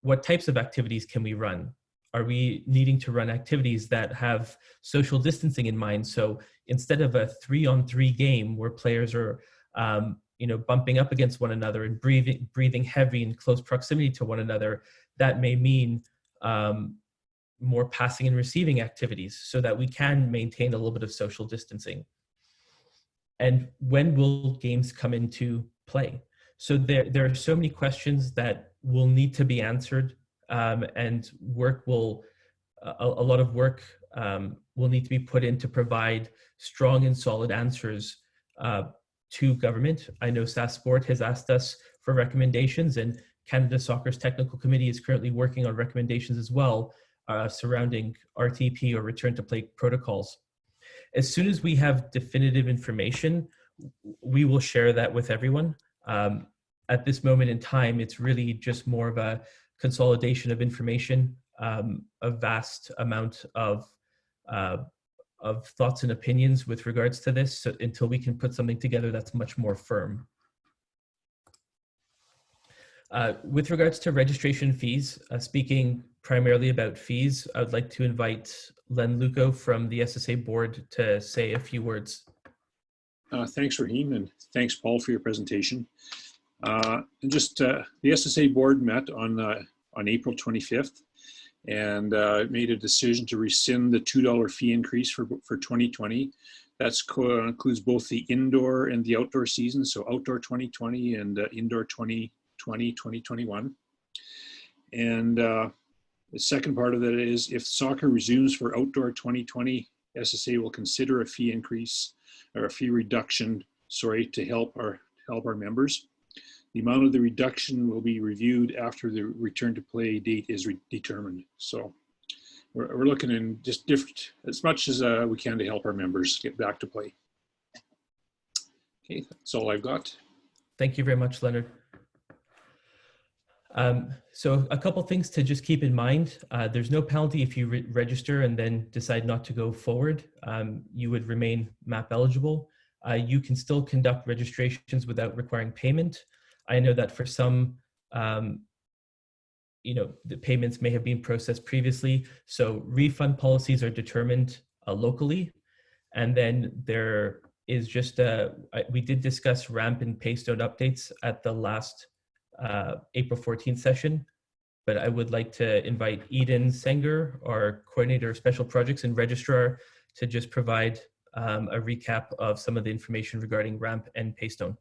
What types of activities can we run? Are we needing to run activities that have social distancing in mind? So instead of a 3-on-3 game where players are bumping up against one another and breathing heavy in close proximity to one another, that may mean more passing and receiving activities so that we can maintain a little bit of social distancing. And when will games come into play? So there are so many questions that will need to be answered, and a lot of work will need to be put in to provide strong and solid answers to government. I know SAS Sport has asked us for recommendations, and Canada Soccer's Technical Committee is currently working on recommendations as well surrounding RTP or return to play protocols. As soon as we have definitive information, we will share that with everyone. At this moment in time, it's really just more of a consolidation of information, a vast amount of thoughts and opinions with regards to this, so until we can put something together that's much more firm. With regards to registration fees, speaking primarily about fees, I'd like to invite Len Luco from the SSA board to say a few words. Thanks, Raheem, and thanks, Paul, for your presentation. The SSA board met on on April 25th, and made a decision to rescind the $2 fee increase for 2020. That includes both the indoor and the outdoor season, so outdoor 2020 and indoor 2021. And the second part of that is if soccer resumes for outdoor 2020, SSA will consider a fee increase or a fee reduction, to help our members. The amount of the reduction will be reviewed after the return to play date is determined. So we're looking in just different, as much as we can to help our members get back to play. Okay, that's all I've got. Thank you very much, Leonard. So a couple things to just keep in mind. There's no penalty if you register and then decide not to go forward. You would remain MAP eligible. You can still conduct registrations without requiring payment. I know that for some, the payments may have been processed previously. So refund policies are determined locally. And then there is just, we did discuss RAMP and Paystone updates at the last April 14th session, but I would like to invite Eden Senger, our coordinator of special projects and registrar, to just provide a recap of some of the information regarding RAMP and Paystone.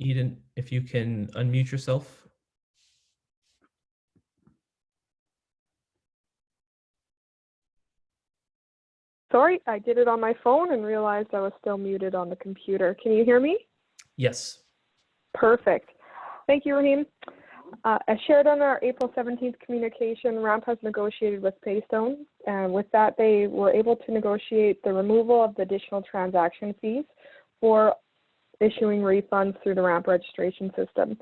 Eden, if you can unmute yourself. Sorry, I did it on my phone and realized I was still muted on the computer. Can you hear me? Yes. Perfect. Thank you, Raheem. As shared on our April 17th communication, RAMP has negotiated with Paystone. And with that, they were able to negotiate the removal of the additional transaction fees for issuing refunds through the RAMP registration system.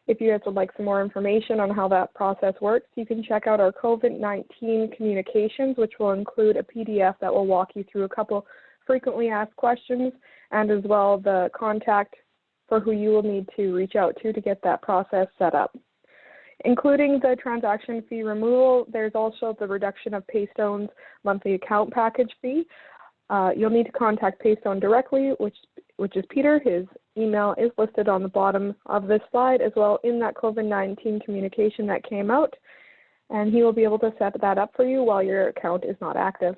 If you guys would like some more information on how that process works, you can check out our COVID-19 communications, which will include a PDF that will walk you through a couple frequently asked questions and as well the contact for who you will need to reach out to get that process set up. Including the transaction fee removal, there's also the reduction of Paystone's monthly account package fee. You'll need to contact Paystone directly, which is Peter. His email is listed on the bottom of this slide, as well in that COVID-19 communication that came out, and he will be able to set that up for you while your account is not active.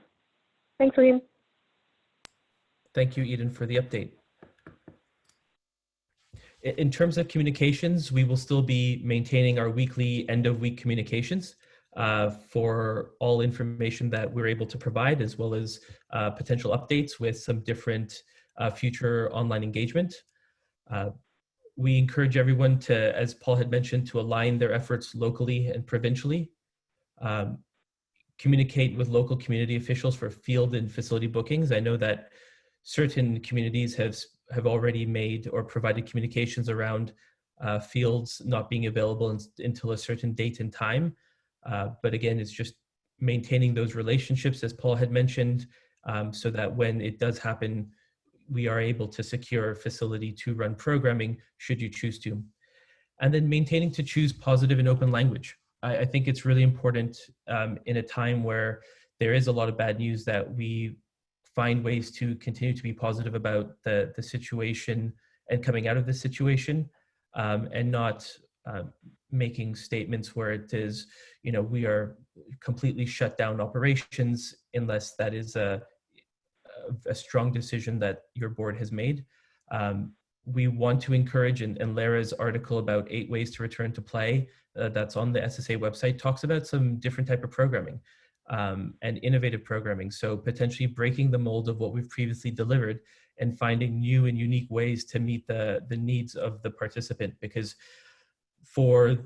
Thanks, Raheem. Thank you, Eden, for the update. In terms of communications, we will still be maintaining our weekly end-of-week communications for all information that we're able to provide, as well as potential updates with some different future online engagement. We encourage everyone to, as Paul had mentioned, to align their efforts locally and provincially. Communicate with local community officials for field and facility bookings. I know that certain communities have already made or provided communications around fields not being available until a certain date and time. But again, it's just maintaining those relationships, as Paul had mentioned, so that when it does happen, we are able to secure a facility to run programming should you choose to. And then maintaining to choose positive and open language. I think it's really important in a time where there is a lot of bad news that we find ways to continue to be positive about the situation and coming out of the situation, and not making statements where it is, we are completely shut down operations unless that is a strong decision that your board has made. We want to encourage, and Lara's article about 8 ways to return to play, that's on the SSA website, talks about some different type of programming and innovative programming. So potentially breaking the mold of what we've previously delivered and finding new and unique ways to meet the needs of the participant. Because for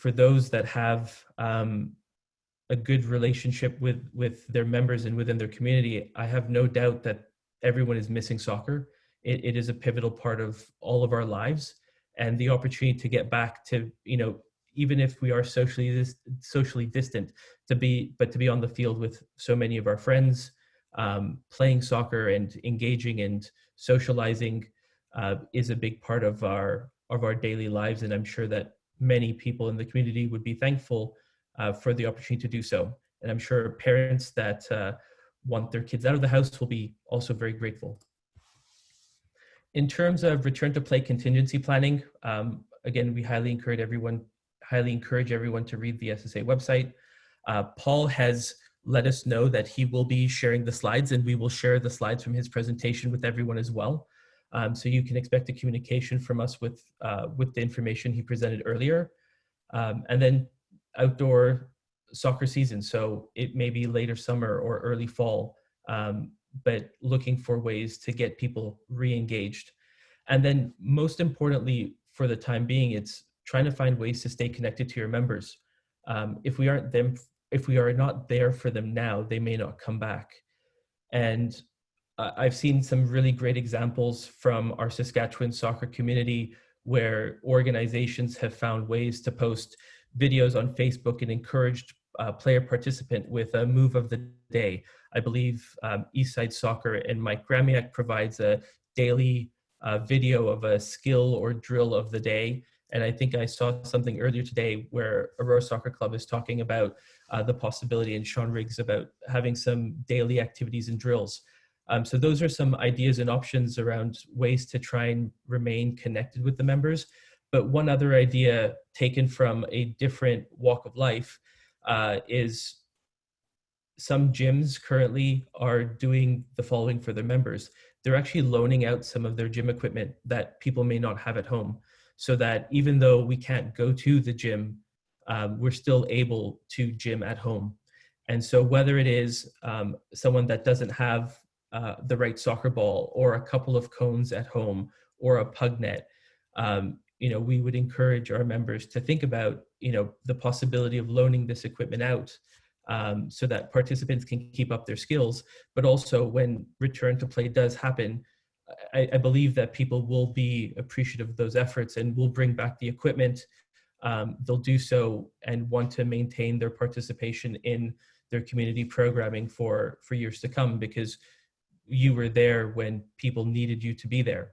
those that have a good relationship with their members and within their community, I have no doubt that everyone is missing soccer. It is a pivotal part of all of our lives, and the opportunity to get back to, even if we are socially distant, to be on the field with so many of our friends, playing soccer and engaging and socializing is a big part of our daily lives. And I'm sure that many people in the community would be thankful for the opportunity to do so. And I'm sure parents that want their kids out of the house will be also very grateful. In terms of return to play contingency planning, again, we highly encourage everyone to read the SSA website. Paul has let us know that he will be sharing the slides, and we will share the slides from his presentation with everyone as well. So you can expect a communication from us with the information he presented earlier. And then outdoor soccer season. So it may be later summer or early fall, but looking for ways to get people re-engaged. And then most importantly, for the time being, it's trying to find ways to stay connected to your members. If we are not there for them now, they may not come back. And I've seen some really great examples from our Saskatchewan soccer community where organizations have found ways to post videos on Facebook and encouraged player participant with a move of the day. I believe Eastside Soccer and Mike Gramiak provides a daily video of a skill or drill of the day. And I think I saw something earlier today where Aurora Soccer Club is talking about the possibility, and Sean Riggs, about having some daily activities and drills. So those are some ideas and options around ways to try and remain connected with the members. But one other idea taken from a different walk of life is some gyms currently are doing the following for their members. They're actually loaning out some of their gym equipment that people may not have at home, so that even though we can't go to the gym, we're still able to gym at home. And so whether it is someone that doesn't have the right soccer ball, or a couple of cones at home, or a pug net, we would encourage our members to think about, the possibility of loaning this equipment out so that participants can keep up their skills. But also when return to play does happen, I believe that people will be appreciative of those efforts and will bring back the equipment. They'll do so and want to maintain their participation in their community programming for years to come, because you were there when people needed you to be there.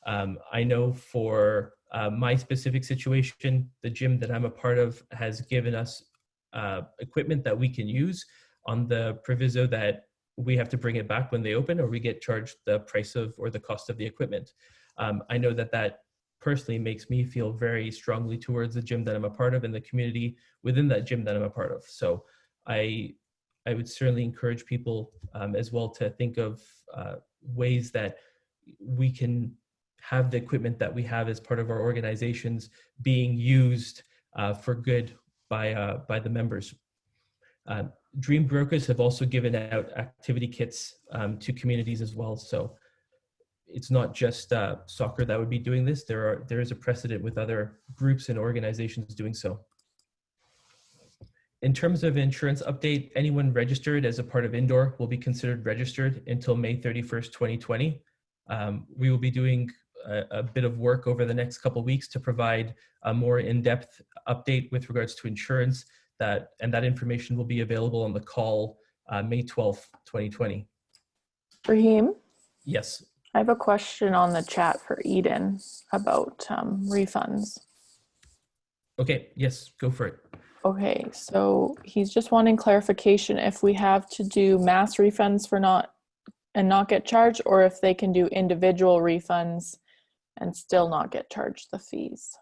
I know for my specific situation, the gym that I'm a part of has given us equipment that we can use on the proviso that we have to bring it back when they open, or we get charged the price of or the cost of the equipment. I know that personally makes me feel very strongly towards the gym that I'm a part of and the community within that gym that I'm a part of. So I would certainly encourage people as well to think of ways that we can have the equipment that we have as part of our organizations being used for good by the members. Dream Brokers have also given out activity kits to communities as well. So it's not just soccer that would be doing this. There is a precedent with other groups and organizations doing so. In terms of insurance update, anyone registered as a part of Indoor will be considered registered until May 31st, 2020. We will be doing a bit of work over the next couple of weeks to provide a more in-depth update with regards to insurance, and that information will be available on the call May 12th, 2020. Raheem? Yes. I have a question on the chat for Eden about refunds. Okay, yes, go for it. Okay, so he's just wanting clarification if we have to do mass refunds for not get charged, or if they can do individual refunds and still not get charged the fees.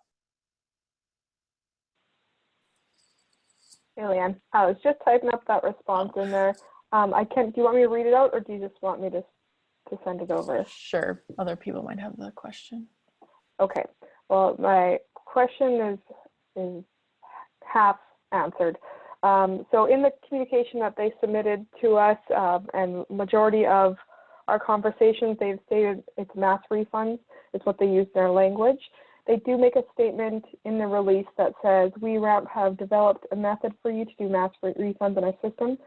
Hey, Leanne, I was just typing up that response in there. Do you want me to read it out, or do you just want me to send it over? Sure, other people might have the question. Okay, well, my question is half answered. So in the communication that they submitted to us, and majority of our conversations, they've stated it's mass refunds. It's what they use in their language. They do make a statement in the release that says, we RAMP have developed a method for you to do mass refunds in our system.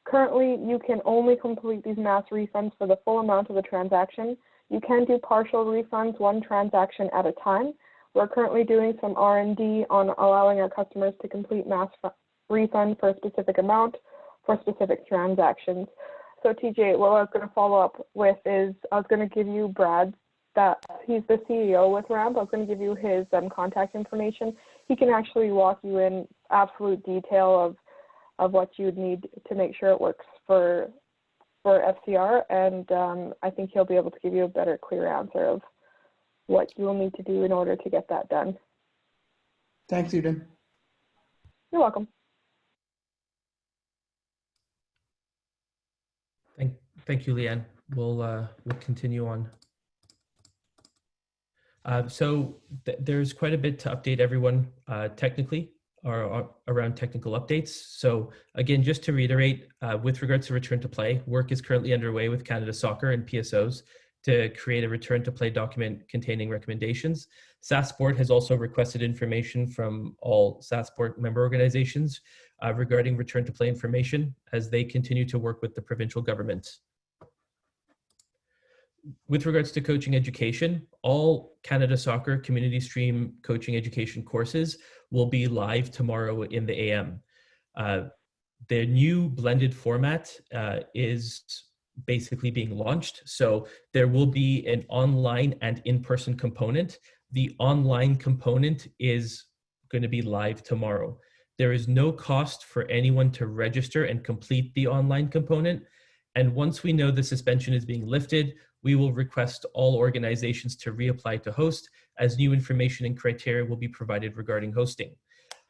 Currently, you can only complete these mass refunds for the full amount of the transaction. You can do partial refunds, one transaction at a time. We're currently doing some R&D on allowing our customers to complete mass refund for a specific amount for specific transactions. So TJ, what I was going to follow up with is I was going to give you Brad, that he's the CEO with RAMP. I was going to give you his contact information. He can actually walk you in absolute detail of what you'd need to make sure it works for for FCR, and I think he'll be able to give you a better, clear answer of what you will need to do in order to get that done. Thanks, Eden. You're welcome. Thank you, Leanne. We'll continue on. So there's quite a bit to update everyone technically or around technical updates. So again, just to reiterate, with regards to return to play, work is currently underway with Canada Soccer and PSOs to create a return to play document containing recommendations. SAS Sport has also requested information from all SAS Sport member organizations regarding return to play information as they continue to work with the provincial government. With regards to coaching education, all Canada Soccer community stream coaching education courses will be live tomorrow in the AM. The new blended format is basically being launched. So there will be an online and in-person component. The online component is going to be live tomorrow. There is no cost for anyone to register and complete the online component. And once we know the suspension is being lifted, we will request all organizations to reapply to host as new information and criteria will be provided regarding hosting.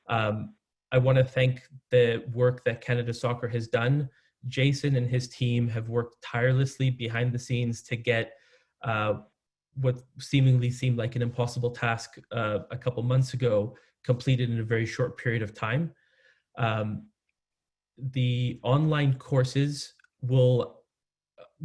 I want to thank the work that Canada Soccer has done. Jason and his team have worked tirelessly behind the scenes to get what seemingly seemed like an impossible task a couple months ago completed in a very short period of time. The online courses will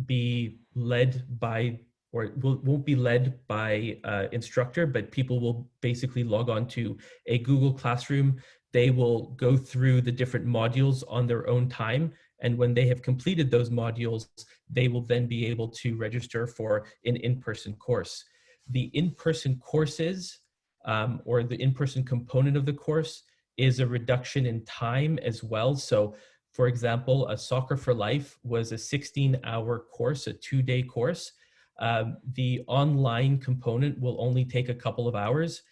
be led by, or won't be led by instructor, but people will basically log on to a Google Classroom. They will go through the different modules on their own time. And when they have completed those modules, they will then be able to register for an in-person course. The in-person courses, or the in-person component of the course, is a reduction in time as well. So for example, a Soccer for Life was a 16-hour course, a 2-day course. The online component will only take a couple of hours.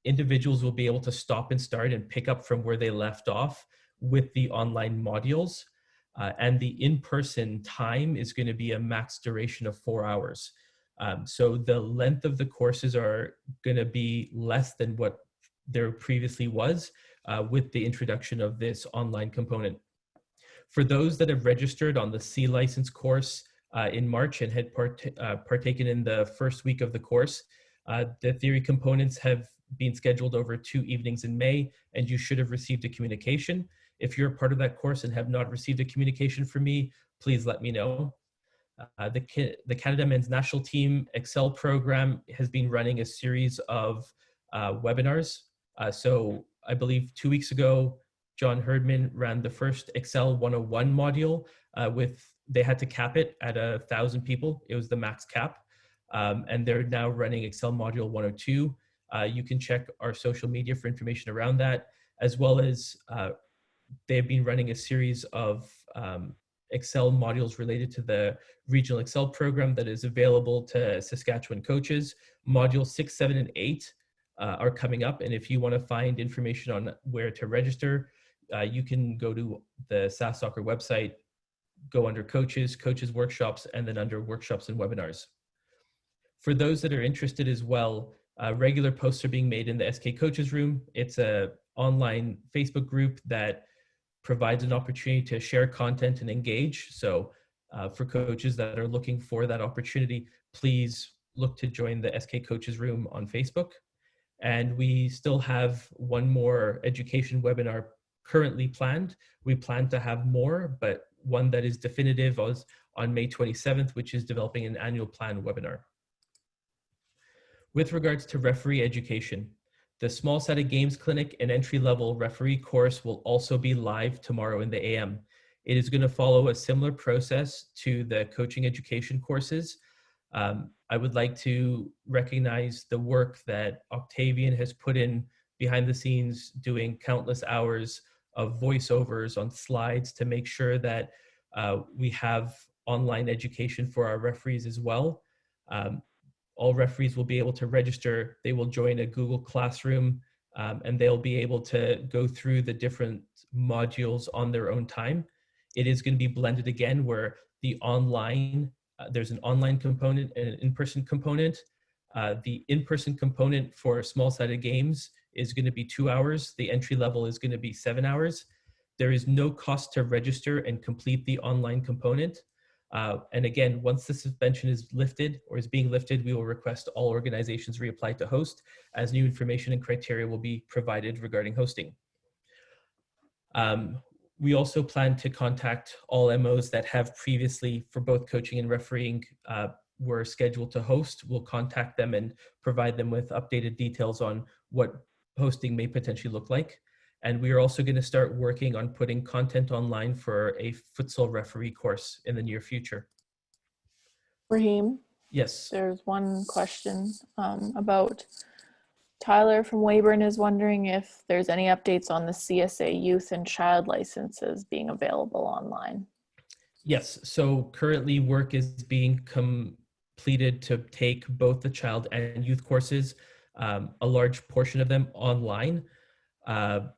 Individuals will be able to stop and start and pick up from where they left off with the online modules. And the in-person time is going to be a max duration of 4 hours. So the length of the courses are going to be less than what there previously was with the introduction of this online component. For those that have registered on the C license course in March and had partaken in the first week of the course, the theory components have been scheduled over 2 evenings in May, and you should have received a communication. If you're a part of that course and have not received a communication from me, please let me know. The Canada Men's National Team Excel program has been running a series of webinars. So I believe 2 weeks ago, John Herdman ran the first Excel 101 module they had to cap it at 1,000 people. It was the max cap. And they're now running Excel module 102. You can check our social media for information around that, as well as they've been running a series of Excel modules related to the regional Excel program that is available to Saskatchewan coaches. Modules 6, 7, and 8 are coming up. And if you want to find information on where to register, you can go to the SAS Soccer website, go under coaches workshops, and then under workshops and webinars. For those that are interested as well, regular posts are being made in the SK Coaches Room. It's an online Facebook group that provides an opportunity to share content and engage. So for coaches that are looking for that opportunity, please look to join the SK Coaches Room on Facebook. And we still have one more education webinar currently planned. We plan to have more, but one that is definitive was on May 27th, which is developing an annual plan webinar. With regards to referee education, the small-sided games clinic and entry-level referee course will also be live tomorrow in the AM. It is going to follow a similar process to the coaching education courses. I would like to recognize the work that Octavian has put in behind the scenes, doing countless hours of voiceovers on slides to make sure that we have online education for our referees as well. All referees will be able to register. They will join a Google Classroom, and they'll be able to go through the different modules on their own time. It is going to be blended again, where the online, there's an online component and an in-person component. The in-person component for small-sided games is going to be 2 hours. The entry level is going to be 7 hours. There is no cost to register and complete the online component. And again, once the suspension is lifted or is being lifted, we will request all organizations reapply to host, as new information and criteria will be provided regarding hosting. We also plan to contact all MOs that have previously, for both coaching and refereeing, were scheduled to host. We'll contact them and provide them with updated details on what hosting may potentially look like. And we are also going to start working on putting content online for a futsal referee course in the near future. Raheem, Yes. there's one question about Tyler from Weyburn is wondering if there's any updates on the CSA youth and child licenses being available online. Yes, so currently work is being completed to take both the child and youth courses, a large portion of them online. I'll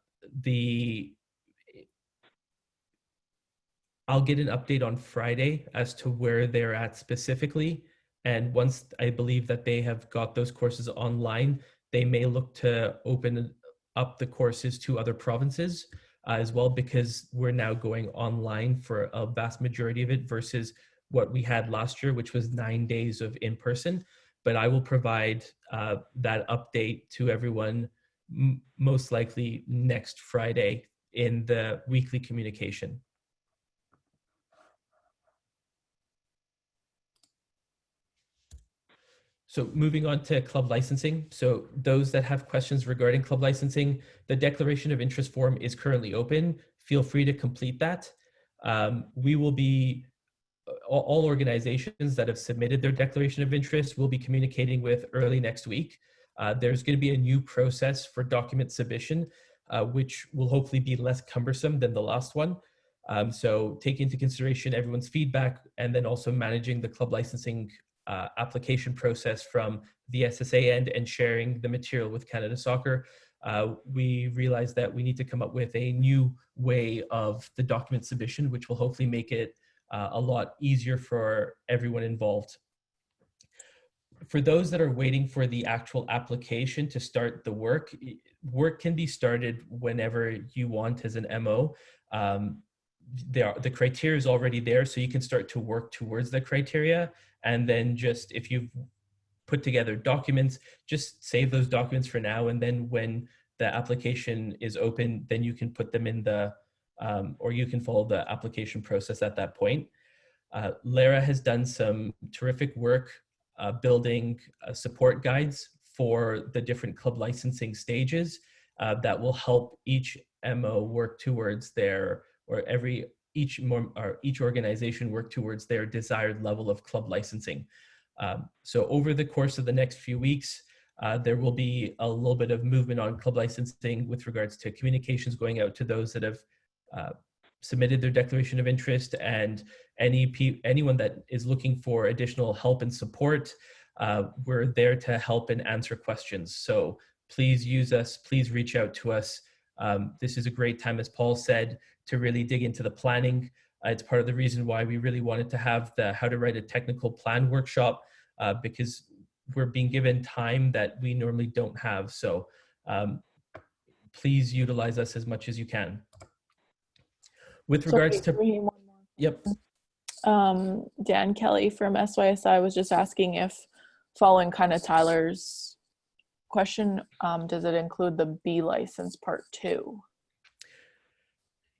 get an update on Friday as to where they're at specifically. And once I believe that they have got those courses online, they may look to open up the courses to other provinces as well, because we're now going online for a vast majority of it versus what we had last year, which was 9 days of in-person. But I will provide that update to everyone most likely next Friday in the weekly communication. So moving on to club licensing. So those that have questions regarding club licensing, the declaration of interest form is currently open. Feel free to complete that. We will be, all organizations that have submitted their declaration of interest will be communicating with early next week. There's going to be a new process for document submission, which will hopefully be less cumbersome than the last one. So take into consideration everyone's feedback, and then also managing the club licensing application process from the SSA end and sharing the material with Canada Soccer. We realized that we need to come up with a new way of the document submission, which will hopefully make it a lot easier for everyone involved. For those that are waiting for the actual application to start the work, work can be started whenever you want as an MO. The criteria is already there, so you can start to work towards the criteria. And then just, if you've put together documents, just save those documents for now. And then when the application is open, then you can put them in the, or you can follow the application process at that point. Lara has done some terrific work building support guides for the different club licensing stages that will help each MO work towards their, or each organization work towards their desired level of club licensing. So over the course of the next few weeks, there will be a little bit of movement on club licensing with regards to communications going out to those that have submitted their declaration of interest, and anyone that is looking for additional help and support. We're there to help and answer questions. So please use us, please reach out to us. This is a great time, as Paul said, to really dig into the planning. It's part of the reason why we really wanted to have the How to Write a Technical Plan workshop, because we're being given time that we normally don't have. So please utilize us as much as you can. With regards to, Raheem, one more. Yep. Dan Kelly from SYSI was just asking if, following kind of Tyler's question, does it include the B license part 2?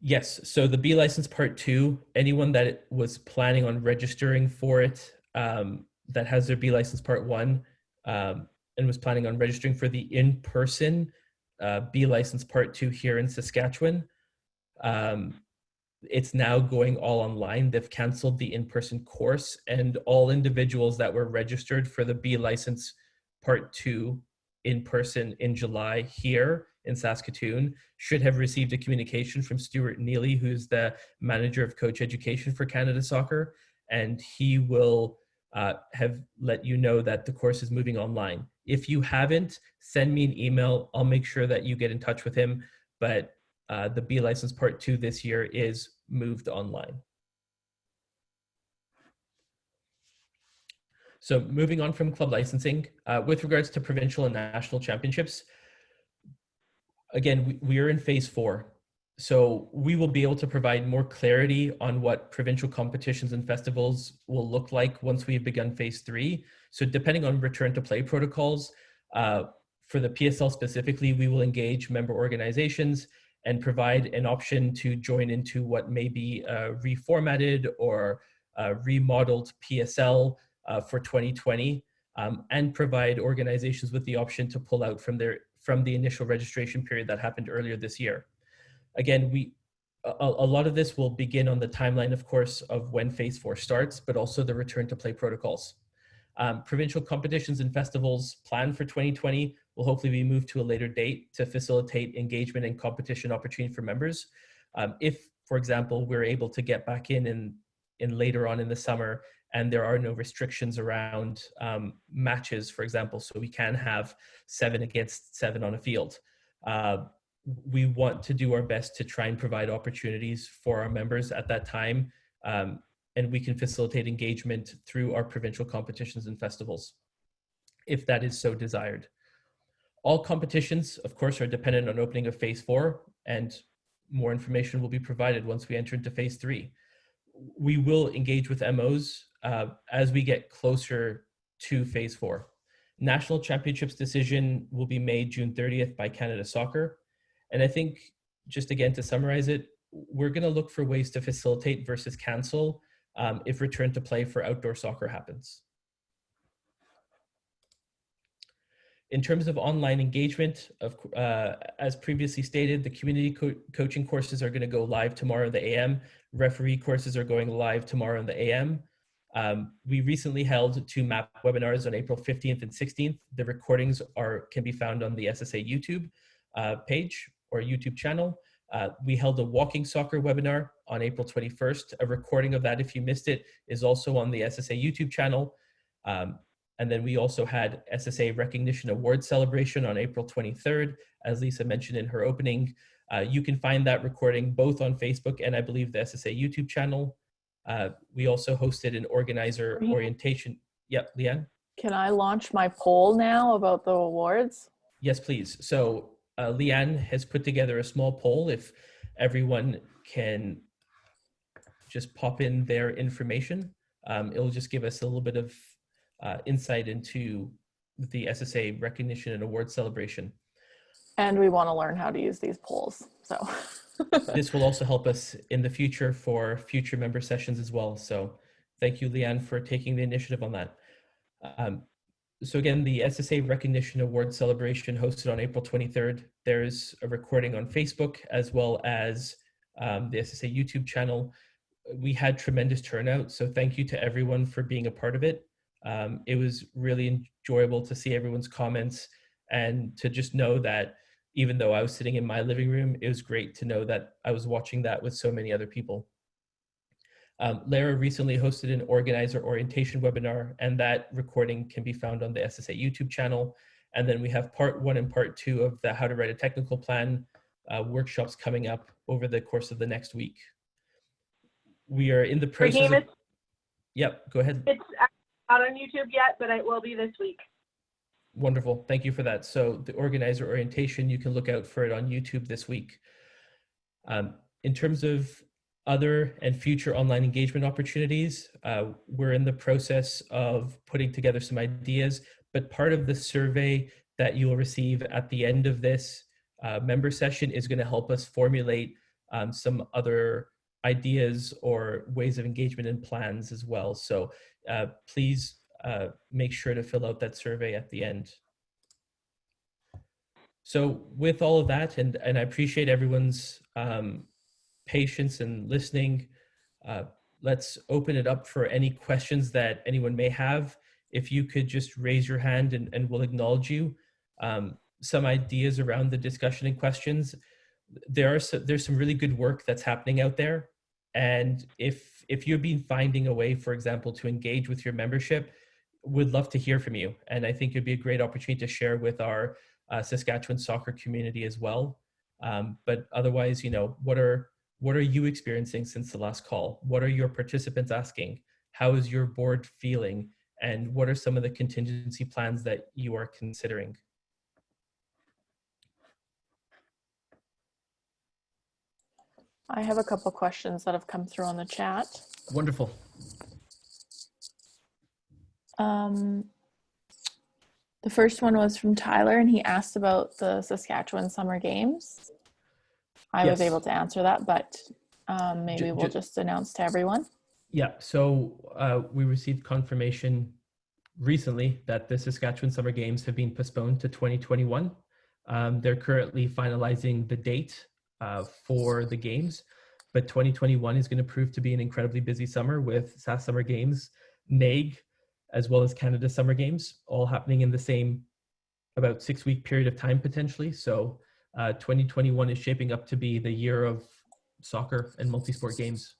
Yes, so the B license part 2, anyone that was planning on registering for it, that has their B license part 1, and was planning on registering for the in-person B license part 2 here in Saskatchewan, it's now going all online. They've canceled the in-person course, and all individuals that were registered for the B license part 2 in person in July here in Saskatoon should have received a communication from Stuart Neely, who's the manager of coach education for Canada Soccer, and he will have let you know that the course is moving online. If you haven't, send me an email. I'll make sure that you get in touch with him, but the B license part 2 this year is moved online. So moving on from club licensing, with regards to provincial and national championships, again, we are in phase 4. So we will be able to provide more clarity on what provincial competitions and festivals will look like once we've begun phase 3. So depending on return to play protocols, for the PSL specifically, we will engage member organizations and provide an option to join into what may be a reformatted or a remodeled PSL for 2020, and provide organizations with the option to pull out from the initial registration period that happened earlier this year. Again, a lot of this will begin on the timeline, of course, of when phase 4 starts, but also the return to play protocols. Provincial competitions and festivals planned for 2020 will hopefully be moved to a later date to facilitate engagement and competition opportunity for members. If, for example, we're able to get back in later on in the summer and there are no restrictions around matches, for example, so we can have 7 against 7 on a field. We want to do our best to try and provide opportunities for our members at that time, and we can facilitate engagement through our provincial competitions and festivals, if that is so desired. All competitions, of course, are dependent on opening of phase 4, and more information will be provided once we enter into phase 3. We will engage with MOs as we get closer to phase 4. National championships decision will be made June 30th by Canada Soccer. And I think, just again to summarize it, we're going to look for ways to facilitate versus cancel if return to play for outdoor soccer happens. In terms of online engagement, as previously stated, the community coaching courses are going to go live tomorrow in the AM. Referee courses are going live tomorrow in the AM. We recently held 2 MAP webinars on April 15th and 16th. The recordings can be found on the SSA YouTube page or YouTube channel. We held a walking soccer webinar on April 21st. A recording of that, if you missed it, is also on the SSA YouTube channel. And then we also had SSA Recognition Award Celebration on April 23rd, as Lisa mentioned in her opening. You can find that recording both on Facebook and I believe the SSA YouTube channel. We also hosted an organizer orientation. Yep, Leanne? Can I launch my poll now about the awards? Yes, please. So Leanne has put together a small poll. If everyone can just pop in their information, it'll just give us a little bit of insight into the SSA Recognition and Award Celebration. And we want to learn how to use these polls, so. This will also help us in the future for future member sessions as well. So thank you, Leanne, for taking the initiative on that. So again, the SSA Recognition Award Celebration hosted on April 23rd. There's a recording on Facebook as well as the SSA YouTube channel. We had tremendous turnout, so thank you to everyone for being a part of it. It was really enjoyable to see everyone's comments and to just know that even though I was sitting in my living room, it was great to know that I was watching that with so many other people. Lara recently hosted an organizer orientation webinar, and that recording can be found on the SSA YouTube channel. And then we have part 1 and part 2 of the How to Write a Technical Plan workshops coming up over the course of the next week. We are in the process of... Yep, go ahead. It's not on YouTube yet, but it will be this week. Wonderful. Thank you for that. So the organizer orientation, you can look out for it on YouTube this week. In terms of other and future online engagement opportunities, we're in the process of putting together some ideas, but part of the survey that you will receive at the end of this member session is going to help us formulate some other ideas or ways of engagement and plans as well. So please make sure to fill out that survey at the end. So with all of that, and I appreciate everyone's patience and listening, let's open it up for any questions that anyone may have. If you could just raise your hand and we'll acknowledge you. Some ideas around the discussion and questions. There's some really good work that's happening out there. And if you've been finding a way, for example, to engage with your membership, would love to hear from you. And I think it'd be a great opportunity to share with our Saskatchewan soccer community as well. But otherwise, what are you experiencing since the last call? What are your participants asking? How is your board feeling? and what are some of the contingency plans that you are considering? I have a couple questions that have come through on the chat. Wonderful. The first one was from Tyler, and he asked about the Saskatchewan Summer Games. I was Yes. able to answer that, but maybe we'll just announce to everyone. Yeah, so we received confirmation recently that the Saskatchewan Summer Games have been postponed to 2021. They're currently finalizing the date for the games, but 2021 is going to prove to be an incredibly busy summer with SAS Summer Games, NAIG, as well as Canada Summer Games, all happening in the same about 6-week period of time potentially. So 2021 is shaping up to be the year of soccer and multi-sport games.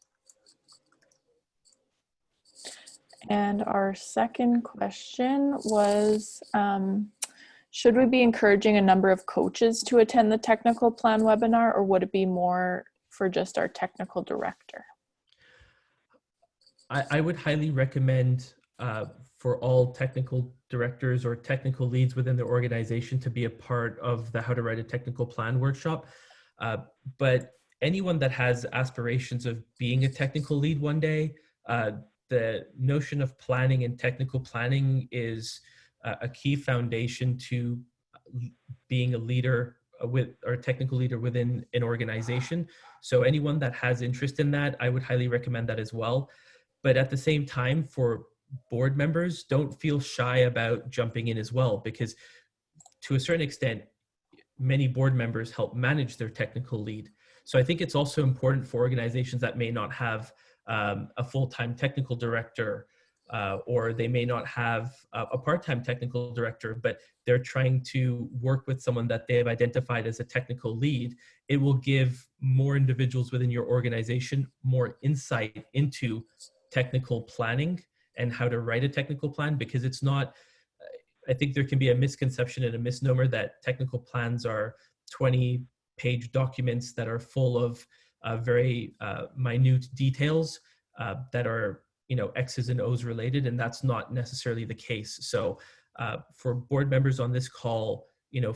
And our second question was, should we be encouraging a number of coaches to attend the technical plan webinar, or would it be more for just our technical director? I would highly recommend for all technical directors or technical leads within their organization to be a part of the How to Write a Technical Plan workshop. But anyone that has aspirations of being a technical lead one day, the notion of planning and technical planning is a key foundation to being a leader or technical leader within an organization. So anyone that has interest in that, I would highly recommend that as well. But at the same time, for board members, don't feel shy about jumping in as well, because to a certain extent, many board members help manage their technical lead. So I think it's also important for organizations that may not have a full-time technical director, or they may not have a part-time technical director, but they're trying to work with someone that they have identified as a technical lead. It will give more individuals within your organization more insight into technical planning and how to write a technical plan, because it's not, I think there can be a misconception and a misnomer that technical plans are 20-page documents that are full of very minute details that are, X's and O's related, and that's not necessarily the case. So for board members on this call,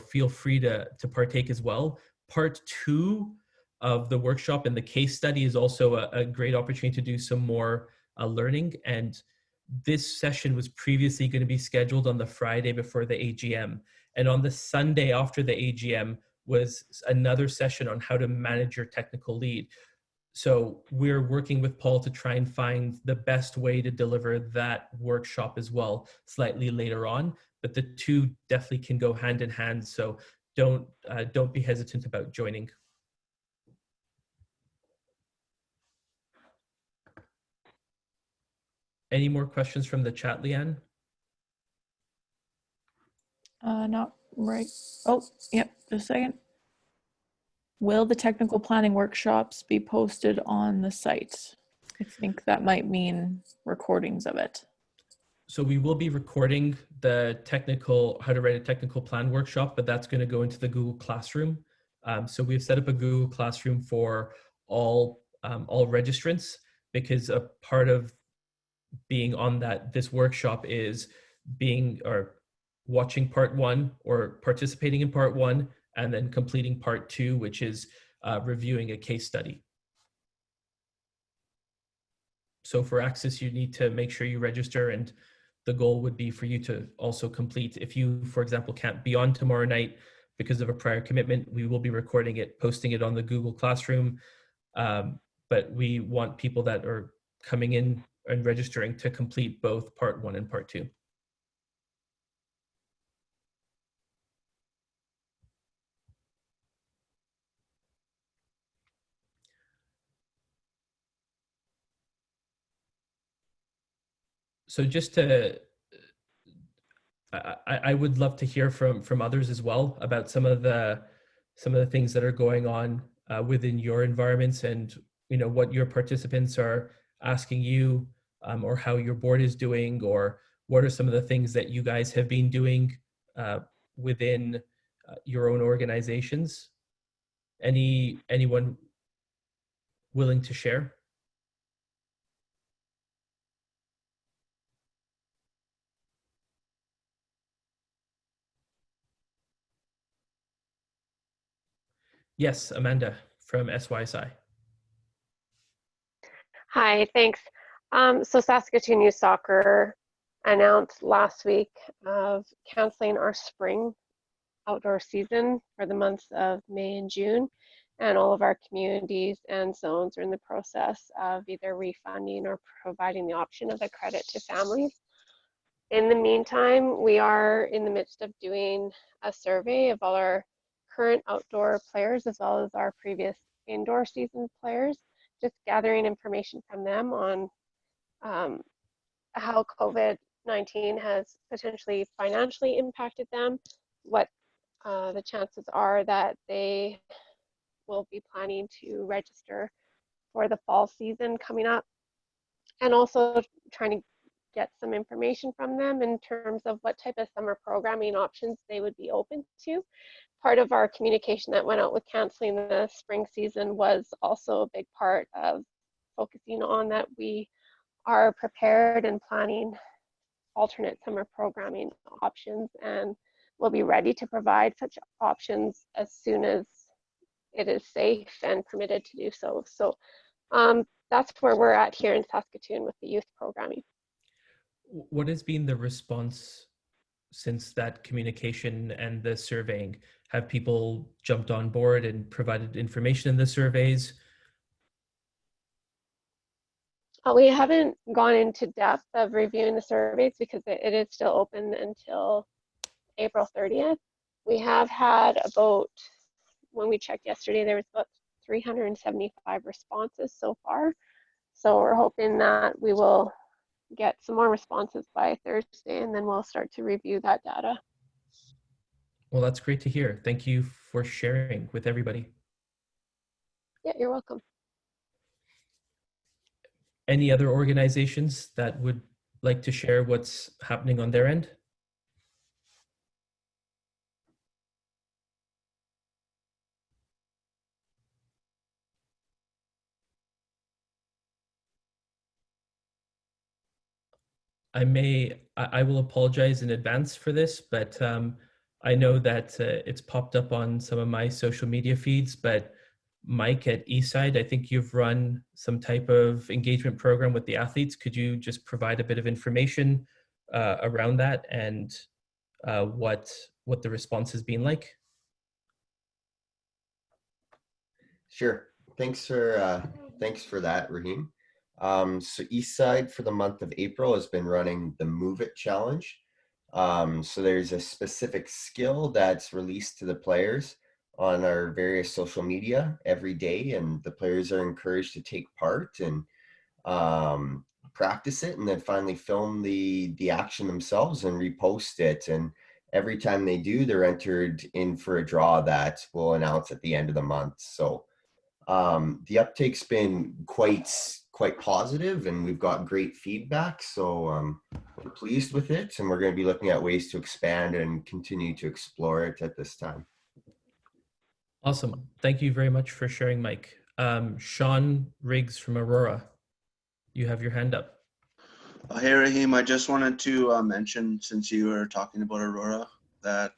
feel free to partake as well. Part 2 of the workshop and the case study is also a great opportunity to do some more learning. And this session was previously going to be scheduled on the Friday before the AGM. And on the Sunday after the AGM was another session on how to manage your technical lead. So we're working with Paul to try and find the best way to deliver that workshop as well, slightly later on. But the two definitely can go hand in hand. So don't be hesitant about joining. Any more questions from the chat, Leanne? Not right. Oh, yep, just a second. Will the technical planning workshops be posted on the site? I think that might mean recordings of it. So we will be recording the how to write a technical plan workshop, but that's going to go into the Google Classroom. So we've set up a Google Classroom for all registrants, because a part of being on this workshop is watching part 1 or participating in part 1, and then completing part 2, which is reviewing a case study. So for access, you need to make sure you register, and the goal would be for you to also complete. If you, for example, can't be on tomorrow night because of a prior commitment, we will be recording it, posting it on the Google Classroom. But we want people that are coming in and registering to complete both part 1 and part 2. So just to, I would love to hear from others as well about some of the things that are going on within your environments, and what your participants are asking you, or how your board is doing, or what are some of the things that you guys have been doing within your own organizations. Anyone willing to share? Yes, Amanda from SYSI. Hi, thanks. So Saskatoon Youth Soccer announced last week of canceling our spring outdoor season for the months of May and June. And all of our communities and zones are in the process of either refunding or providing the option of a credit to families. In the meantime, we are in the midst of doing a survey of all our current outdoor players as well as our previous indoor season players, just gathering information from them on how COVID-19 has potentially financially impacted them, what the chances are that they will be planning to register for the fall season coming up, and also trying to get some information from them in terms of what type of summer programming options they would be open to. Part of our communication that went out with canceling the spring season was also a big part of focusing on that we are prepared and planning alternate summer programming options, and will be ready to provide such options as soon as it is safe and permitted to do so. So that's where we're at here in Saskatoon with the youth programming. What has been the response since that communication and the surveying? Have people jumped on board and provided information in the surveys? We haven't gone into depth of reviewing the surveys because it is still open until April 30th. We have had about, when we checked yesterday, there was about 375 responses so far. So we're hoping that we will get some more responses by Thursday, and then we'll start to review that data. Well, that's great to hear. Thank you for sharing with everybody. Yeah, you're welcome. Any other organizations that would like to share what's happening on their end? I will apologize in advance for this, but I know that it's popped up on some of my social media feeds, but Mike at Eastside, I think you've run some type of engagement program with the athletes. Could you just provide a bit of information around that and what the response has been like? Sure. Thanks for that, Raheem. So Eastside for the month of April has been running the Move It Challenge. So there's a specific skill that's released to the players on our various social media every day, and the players are encouraged to take part and practice it, and then finally film the action themselves and repost it. And every time they do, they're entered in for a draw that we'll announce at the end of the month. So the uptake's been quite positive, and we've got great feedback. So we're pleased with it, and we're going to be looking at ways to expand and continue to explore it at this time. Awesome. Thank you very much for sharing, Mike. Sean Riggs from Aurora, you have your hand up. Hey, Raheem, I just wanted to mention, since you were talking about Aurora, that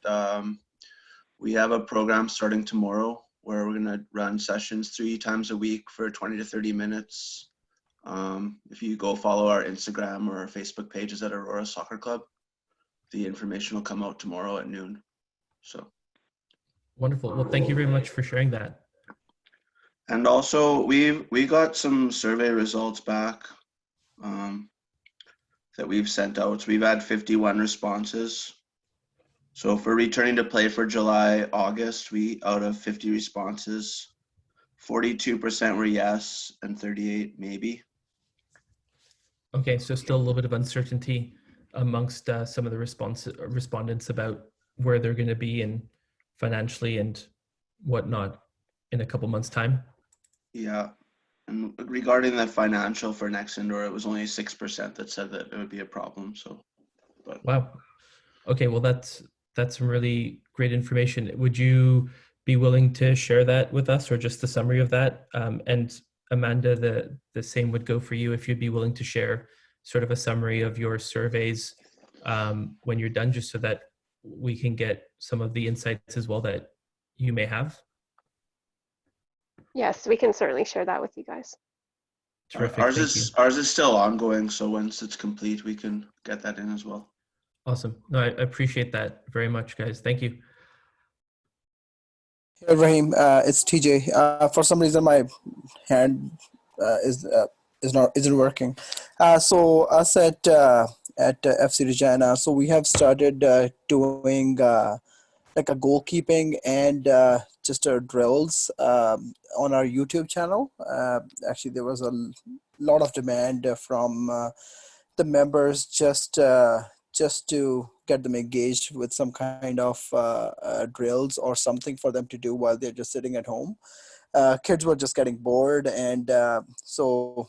we have a program starting tomorrow where we're going to run sessions 3 times a week for 20 to 30 minutes. If you go follow our Instagram or our Facebook pages at Aurora Soccer Club, the information will come out tomorrow at noon. So. Wonderful. Well, thank you very much for sharing that. And also, we got some survey results back that we've sent out. So we've had 51 responses. So for returning to play for July, August, out of 50 responses, 42% were yes and 38 maybe. Okay, so still a little bit of uncertainty amongst some of the respondents about where they're going to be and financially and whatnot in a couple months' time. Yeah, and regarding the financial for next indoor, it was only 6% that said that it would be a problem. So, but wow. Okay, well that's some really great information. Would you be willing to share that with us, or just a summary of that? And Amanda, the same would go for you if you'd be willing to share sort of a summary of your surveys when you're done, just so that we can get some of the insights as well that you may have. Yes, we can certainly share that with you guys. Terrific. Ours Thank you. is still ongoing, so once it's complete, we can get that in as well. Awesome. No, I appreciate that very much, guys. Thank you. Hey, Raheem, it's TJ. For some reason, my hand isn't working. So us at FC Regina, so we have started doing like a goalkeeping and just drills on our YouTube channel. Actually, there was a lot of demand from the members just to get them engaged with some kind of drills or something for them to do while they're just sitting at home. Kids were just getting bored, and so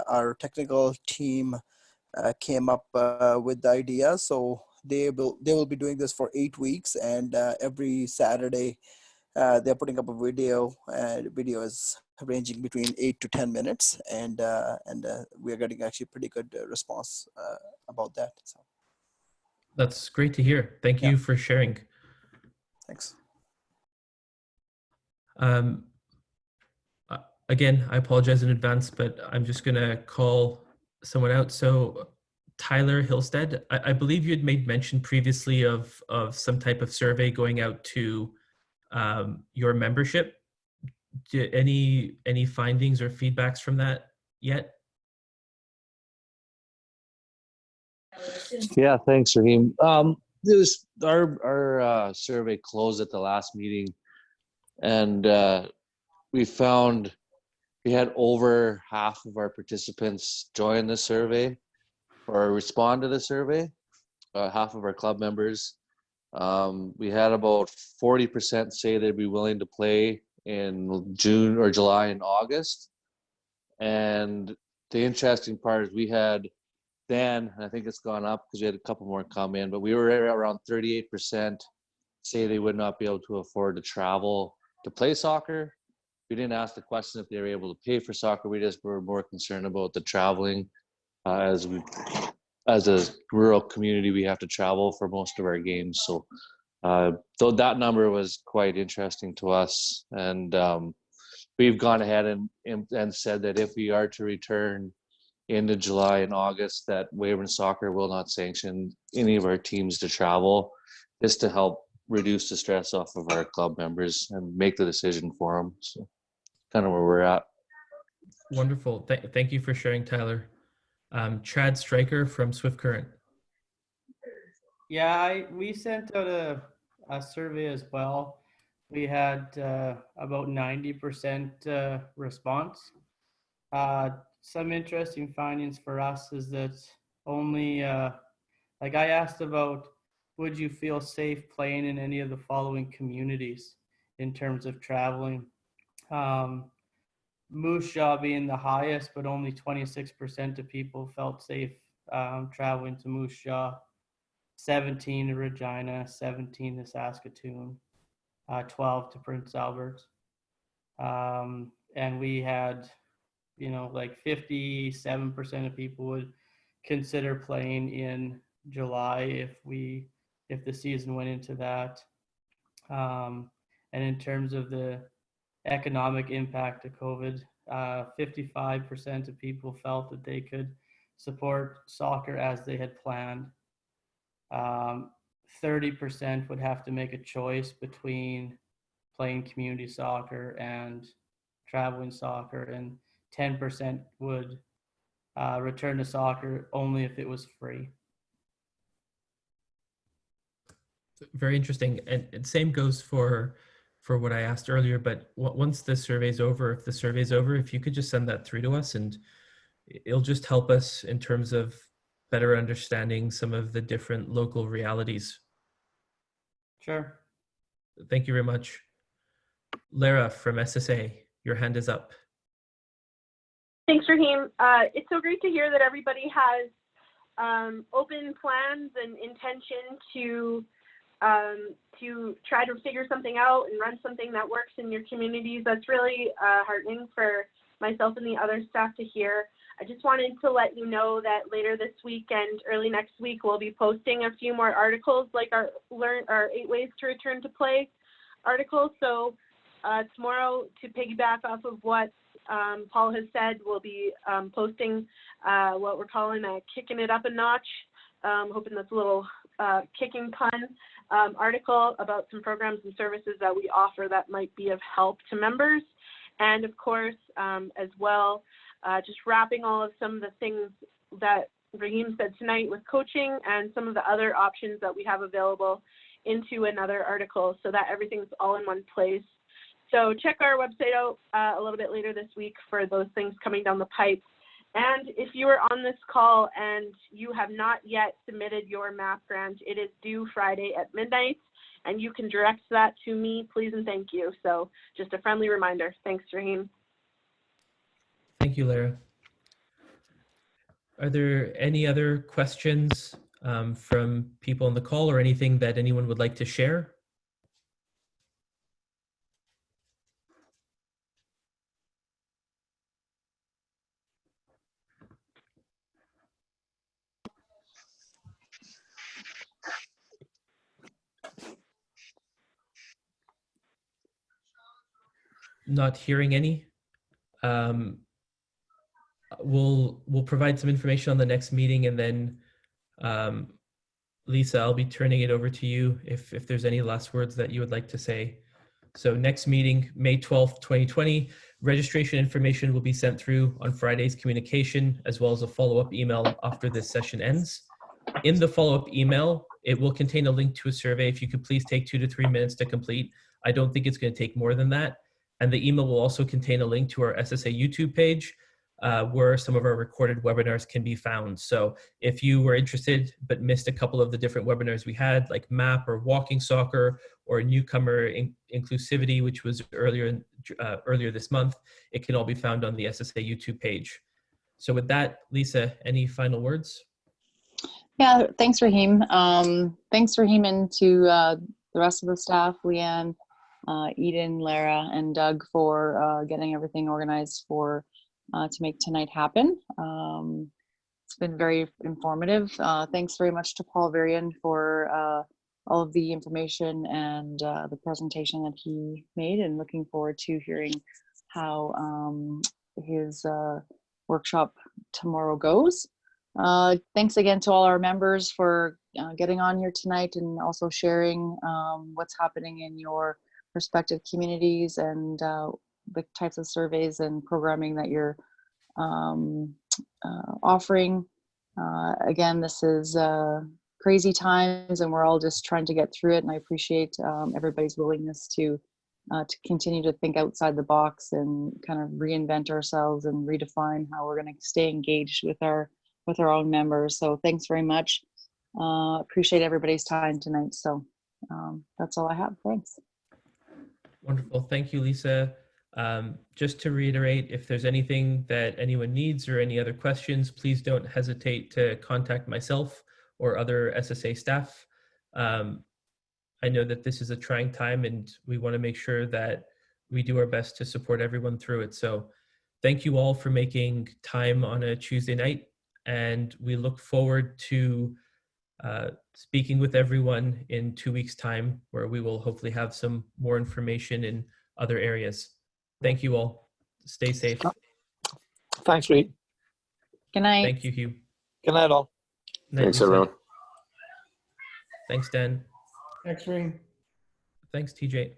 our technical team came up with the idea. So they will be doing this for 8 weeks, and every Saturday they're putting up a video, and the video is ranging between 8 to 10 minutes, and we are getting actually pretty good response about that. So That's great to hear. Thank you for sharing. thanks. Again, I apologize in advance, but I'm just going to call someone out. So Tyler Hillstead, I believe you had made mention previously of some type of survey going out to your membership. Any findings or feedbacks from that yet? Yeah, thanks, Raheem. It was our survey closed at the last meeting, and we found we had over half of our participants join the survey or respond to the survey. Half of our club members. We had about 40% say they'd be willing to play in June or July and August. And the interesting part is we had then, and I think it's gone up because we had a couple more come in, but we were around 38% say they would not be able to afford to travel to play soccer. We didn't ask the question if they were able to pay for soccer. We just were more concerned about the traveling. As a rural community, we have to travel for most of our games. So though that number was quite interesting to us. And we've gone ahead and said that if we are to return into July and August, that Weyburn Soccer will not sanction any of our teams to travel, just to help reduce the stress off of our club members and make the decision for them. So kind of where we're at. Wonderful. Thank you for sharing, Tyler. Chad Stryker from Swift Current. Yeah, we sent out a survey as well. We had about 90% response. Some interesting findings for us is that only, like I asked about, would you feel safe playing in any of the following communities in terms of traveling? Moose Jaw being the highest, but only 26% of people felt safe traveling to Moose Jaw, 17 to Regina, 17 to Saskatoon, 12 to Prince Albert. And we had, like 57% of people would consider playing in July if the season went into that. And in terms of the economic impact of COVID, 55% of people felt that they could support soccer as they had planned. 30% would have to make a choice between playing community soccer and traveling soccer, and 10% would return to soccer only if it was free. Very interesting. And same goes for what I asked earlier, but once the survey's over, if you could just send that through to us, and it'll just help us in terms of better understanding some of the different local realities. Sure. Thank you very much. Lara from SSA, your hand is up. Thanks, Raheem. It's so great to hear that everybody has open plans and intention to try to figure something out and run something that works in your communities. That's really heartening for myself and the other staff to hear. I just wanted to let you know that later this week and early next week, we'll be posting a few more articles, like our 8 Ways to Return to Play articles. So tomorrow, to piggyback off of what Paul has said, we'll be posting what we're calling a kicking it up a notch. Hoping that's a little kicking pun article about some programs and services that we offer that might be of help to members. And of course, as well, just wrapping all of some of the things that Raheem said tonight with coaching and some of the other options that we have available into another article so that everything's all in one place. So check our website out a little bit later this week for those things coming down the pipe. And if you are on this call and you have not yet submitted your MAP grant, it is due Friday at midnight, and you can direct that to me, please and thank you. So just a friendly reminder. Thanks, Raheem. Thank you, Lara. Are there any other questions from people on the call or anything that anyone would like to share? Not hearing any. We'll provide some information on the next meeting, and then Lisa, I'll be turning it over to you if there's any last words that you would like to say. So next meeting, May 12th, 2020, registration information will be sent through on Friday's communication, as well as a follow-up email after this session ends. In the follow-up email, it will contain a link to a survey. If you could please take 2 to 3 minutes to complete. I don't think it's going to take more than that. And the email will also contain a link to our SSA YouTube page, where some of our recorded webinars can be found. So if you were interested but missed a couple of the different webinars we had, like MAP or walking soccer or newcomer inclusivity, which was earlier this month, it can all be found on the SSA YouTube page. So with that, Lisa, any final words? Yeah, thanks, Raheem. Thanks, Raheem, and to the rest of the staff, Leanne, Eden, Lara, and Doug for getting everything organized for to make tonight happen. It's been very informative. Thanks very much to Paul Varian for all of the information and the presentation that he made, and looking forward to hearing how his workshop tomorrow goes. Thanks again to all our members for getting on here tonight and also sharing what's happening in your respective communities and the types of surveys and programming that you're offering. Again, this is crazy times and we're all just trying to get through it, and I appreciate everybody's willingness to continue to think outside the box and kind of reinvent ourselves and redefine how we're going to stay engaged with our own members. So thanks very much. Appreciate everybody's time tonight. So that's all I have. Thanks. Wonderful. Thank you, Lisa. Just to reiterate, if there's anything that anyone needs or any other questions, please don't hesitate to contact myself or other SSA staff. I know that this is a trying time and we want to make sure that we do our best to support everyone through it. So thank you all for making time on a Tuesday night, and we look forward to speaking with everyone in 2 weeks' time, where we will hopefully have some more information in other areas. Thank you all. Stay safe. Thanks, Reed. Good night. Thank you, Hugh. Good night, all. Night, Thanks, Lisa. everyone. Thanks, Dan. Thanks, Reed. Thanks, TJ.